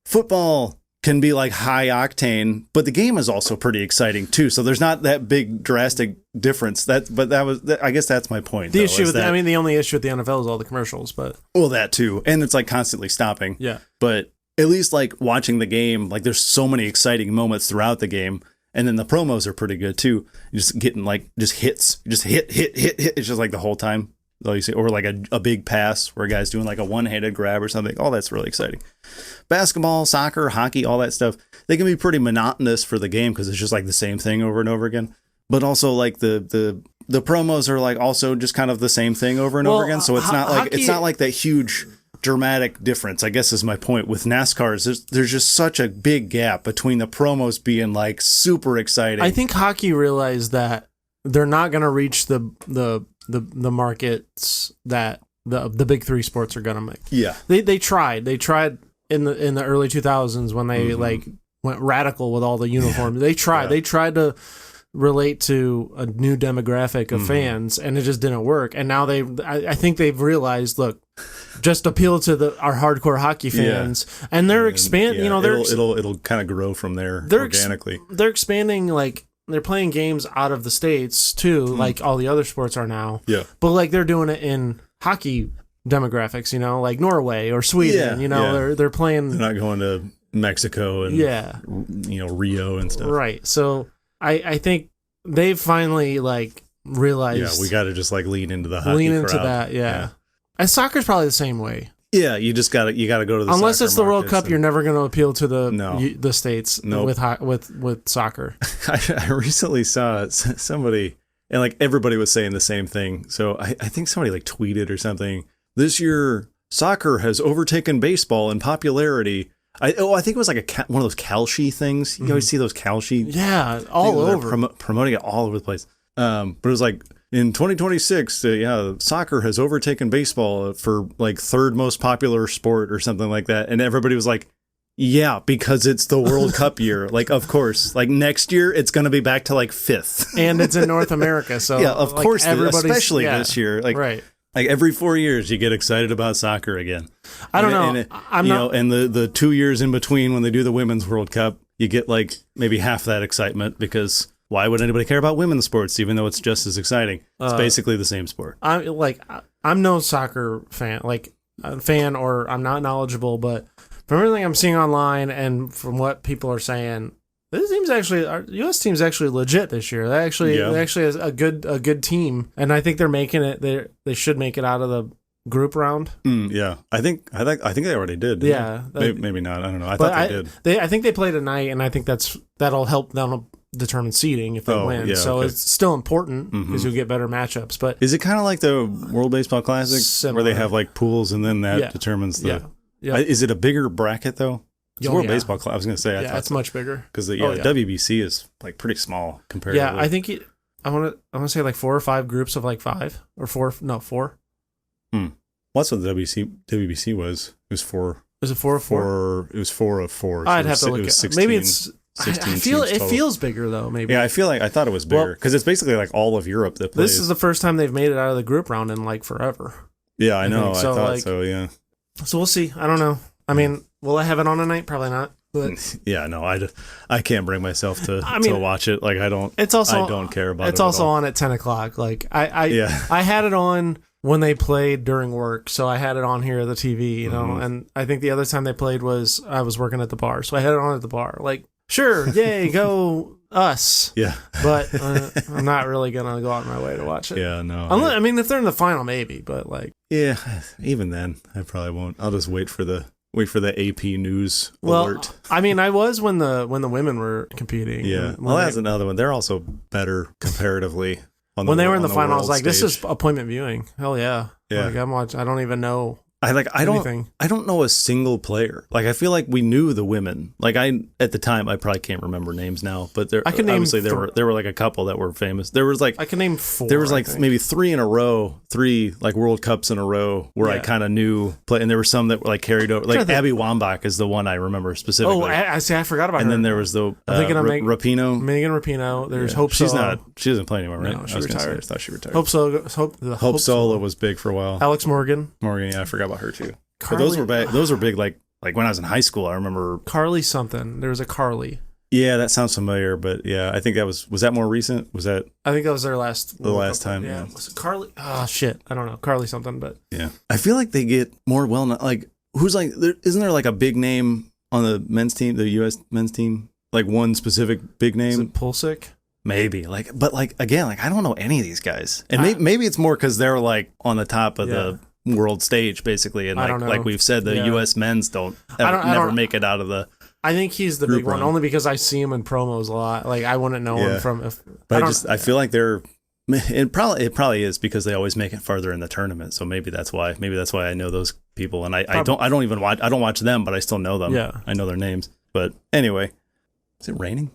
[SPEAKER 1] Football can be like high octane, but the game is also pretty exciting too. So there's not that big drastic difference. I guess that's my point.
[SPEAKER 2] The issue with the only issue with the NFL is all the commercials, but
[SPEAKER 1] well, that too. And it's like constantly stopping.
[SPEAKER 2] Yeah.
[SPEAKER 1] But at least like watching the game, like there's so many exciting moments throughout the game. And then the promos are pretty good too. You're just getting like just hits, just hit. It's just like the whole time. All you see, or like a big pass where a guy's doing like a one-handed grab or something. Oh, that's really exciting. Basketball, soccer, hockey, all that stuff. They can be pretty monotonous for the game because it's just like the same thing over and over again. But also like the promos are like also just kind of the same thing over and over again. So it's not like that huge dramatic difference, I guess is my point. With NASCARs, there's just such a big gap between the promos being like super exciting.
[SPEAKER 2] I think hockey realized that they're not going to reach the markets that the big three sports are going to make.
[SPEAKER 1] Yeah.
[SPEAKER 2] They tried in the early 2000s when they like went radical with all the uniforms. They tried to relate to a new demographic of fans, and it just didn't work. And now I think they've realized, look, just appeal to our hardcore hockey fans, and they're expanding.
[SPEAKER 1] Yeah, it'll kind of grow from there organically.
[SPEAKER 2] They're expanding, like they're playing games out of the States too, like all the other sports are now.
[SPEAKER 1] Yeah,
[SPEAKER 2] but like they're doing it in hockey demographics, like Norway or Sweden. They're playing.
[SPEAKER 1] They're not going to Mexico and Rio and stuff.
[SPEAKER 2] Right. So I think they've finally like realized.
[SPEAKER 1] Yeah, we got to just like lean into the hockey crowd.
[SPEAKER 2] That. Yeah. And soccer's probably the same way.
[SPEAKER 1] Yeah, you gotta go to the
[SPEAKER 2] unless it's the World Cup, you're never going to appeal to the States with soccer.
[SPEAKER 1] I recently saw somebody, and like everybody was saying the same thing. So I think somebody like tweeted or something. This year, soccer has overtaken baseball in popularity. I think it was like one of those Kalshi things. You always see those Kalshi.
[SPEAKER 2] Yeah, all over.
[SPEAKER 1] Promoting it all over the place. But it was like, in 2026, soccer has overtaken baseball for like third most popular sport or something like that. And everybody was like, yeah, because it's the World Cup year. Like, of course, like next year, it's going to be back to like fifth.
[SPEAKER 2] And it's in North America. So
[SPEAKER 1] yeah, of course, especially this year. Like,
[SPEAKER 2] right.
[SPEAKER 1] Like every 4 years, you get excited about soccer again.
[SPEAKER 2] I don't know.
[SPEAKER 1] And the 2 years in between when they do the Women's World Cup, you get like maybe half that excitement because why would anybody care about women's sports, even though it's just as exciting? It's basically the same sport.
[SPEAKER 2] I'm no soccer fan, or I'm not knowledgeable, but from everything I'm seeing online and from what people are saying, our U.S. team's actually legit this year. They actually has a good team, and I think they're making it. They should make it out of the group round.
[SPEAKER 1] Yeah, I think they already did.
[SPEAKER 2] Yeah,
[SPEAKER 1] maybe not. I don't know. I thought they did.
[SPEAKER 2] I think they play tonight, and I think that'll help them determine seeding if they win. Yeah, so it's still important because you'll get better matchups. But
[SPEAKER 1] is it kind of like the World Baseball Classic where they have like pools and then that determines the? Yeah. Is it a bigger bracket though? World Baseball Classic. I was going to say,
[SPEAKER 2] it's much bigger
[SPEAKER 1] because the WBC is like pretty small compared.
[SPEAKER 2] Yeah, I think I want to say like 4 or 5 groups of like 5 or 4. No, 4.
[SPEAKER 1] Well, that's what the WBC was. It was 4.
[SPEAKER 2] Was it 4 of 4?
[SPEAKER 1] It was 4 of 4.
[SPEAKER 2] I'd have to look at it. Maybe it's. I feel it feels bigger though. Maybe.
[SPEAKER 1] Yeah, I thought it was bigger because it's basically like all of Europe that plays.
[SPEAKER 2] This is the first time they've made it out of the group round in like forever.
[SPEAKER 1] Yeah, I know. I thought so. Yeah.
[SPEAKER 2] So we'll see. I don't know. I mean, will I have it on tonight? Probably not. But
[SPEAKER 1] yeah, no, I can't bring myself to watch it. Like I don't care about it.
[SPEAKER 2] It's also on at 10 o'clock. Like I had it on when they played during work, so I had it on here at the TV, and I think the other time they played was I was working at the bar, so I had it on at the bar. Like, sure, yay, go us.
[SPEAKER 1] Yeah.
[SPEAKER 2] But I'm not really going to go out of my way to watch it.
[SPEAKER 1] Yeah, no.
[SPEAKER 2] I mean, if they're in the final, maybe, but like.
[SPEAKER 1] Yeah, even then, I probably won't. I'll just wait for the AP News alert.
[SPEAKER 2] I mean, I was when the women were competing.
[SPEAKER 1] Yeah. Well, that's another one. They're also better comparatively.
[SPEAKER 2] When they were in the final, I was like, this is appointment viewing. Hell yeah.
[SPEAKER 1] Yeah.
[SPEAKER 2] Like, I don't even know
[SPEAKER 1] I
[SPEAKER 2] anything.
[SPEAKER 1] don't know a single player. Like, I feel like we knew the women. Like, at the time, I probably can't remember names now, but there obviously there were like a couple that were famous. There was like,
[SPEAKER 2] I can name 4.
[SPEAKER 1] there was like maybe 3 in a row, 3 like World Cups in a row where I kind of knew play, and there were some that were like carried over. Like Abby Wambach is the one I remember specifically.
[SPEAKER 2] Oh, I see. I forgot about her.
[SPEAKER 1] And then there was the
[SPEAKER 2] I'm thinking of
[SPEAKER 1] Rapinoe.
[SPEAKER 2] Megan Rapinoe. There's Hope
[SPEAKER 1] She's
[SPEAKER 2] Solo.
[SPEAKER 1] she doesn't play anymore, right?
[SPEAKER 2] No, she retired.
[SPEAKER 1] I thought she retired.
[SPEAKER 2] Hope
[SPEAKER 1] Solo was big for a while.
[SPEAKER 2] Alex Morgan.
[SPEAKER 1] Yeah, I forgot about her too.
[SPEAKER 2] Carly,
[SPEAKER 1] but those were big. Those were big. Like when I was in high school, I remember
[SPEAKER 2] Carly something. There was a Carly.
[SPEAKER 1] Yeah, that sounds familiar, but yeah, I think that was that more recent? Was that?
[SPEAKER 2] I think that was their last
[SPEAKER 1] time.
[SPEAKER 2] Yeah. Was it Carly? Oh shit, I don't know. Carly something, but
[SPEAKER 1] yeah, I feel like they get more well known. Like who's like? Isn't there like a big name on the men's team, the U.S. men's team? Like one specific big name?
[SPEAKER 2] Is it Pulisic?
[SPEAKER 1] Maybe but again, I don't know any of these guys, and maybe it's more because they're like on the top of the world stage basically, and like we've said, the U.S. men's never make it out of the.
[SPEAKER 2] I think he's the big one only because I see him in promos a lot. Like I wouldn't know him from.
[SPEAKER 1] But I feel like they're. It probably is because they always make it farther in the tournament, so maybe that's why. Maybe that's why I know those people, and I don't even watch them, but I still know them.
[SPEAKER 2] Yeah,
[SPEAKER 1] I know their names. But anyway, is it raining?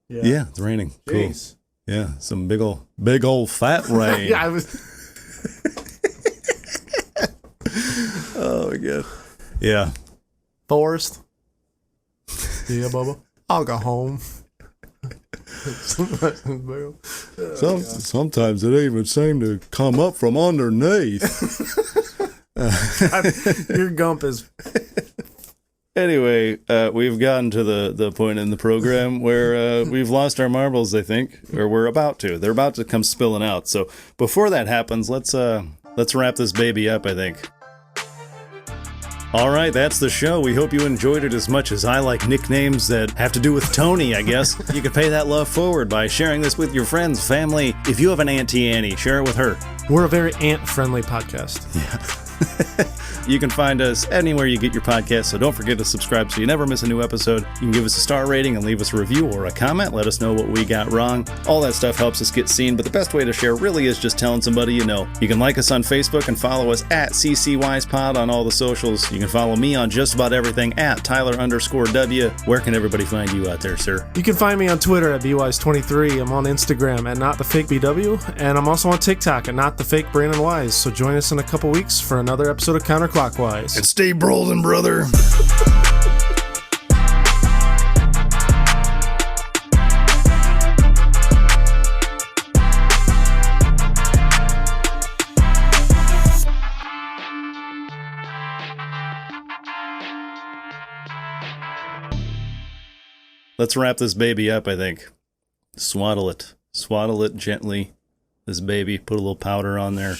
[SPEAKER 1] Yeah, it's raining.
[SPEAKER 2] Jeez.
[SPEAKER 1] Cool. Yeah, some big old fat rain.
[SPEAKER 2] Yeah, I was.
[SPEAKER 1] Oh my god. Yeah.
[SPEAKER 2] Forrest. Yeah, Bubba. I'll go home.
[SPEAKER 1] Sometimes it even seems to come up from underneath.
[SPEAKER 2] Your gump is.
[SPEAKER 1] Anyway, we've gotten to the point in the program where we've lost our marbles, I think, or we're about to. They're about to come spilling out. So before that happens, let's wrap this baby up, I think. All right, that's the show. We hope you enjoyed it as much as I like nicknames that have to do with Tony, I guess. You can pay that love forward by sharing this with your friends, family. If you have an Auntie Annie, share it with her.
[SPEAKER 2] We're a very ant-friendly podcast.
[SPEAKER 1] Yeah. You can find us anywhere you get your podcasts, so don't forget to subscribe so you never miss a new episode. You can give us a star rating and leave us a review or a comment. Let us know what we got wrong. All that stuff helps us get seen, but the best way to share really is just telling somebody you know. You can like us on Facebook and follow us at CCWisePod on all the socials. You can follow me on just about everything at Tyler_W. Where can everybody find you out there, sir?
[SPEAKER 2] You can find me on Twitter at BWise23. I'm on Instagram at NotTheFakeBW, and I'm also on TikTok at NotTheFakeBrandonWise. So join us in a couple weeks for another episode of Counterclockwise.
[SPEAKER 1] And stay rolling, brother. Let's wrap this baby up, I think. Swaddle it. Swaddle it gently. This baby. Put a little powder on there.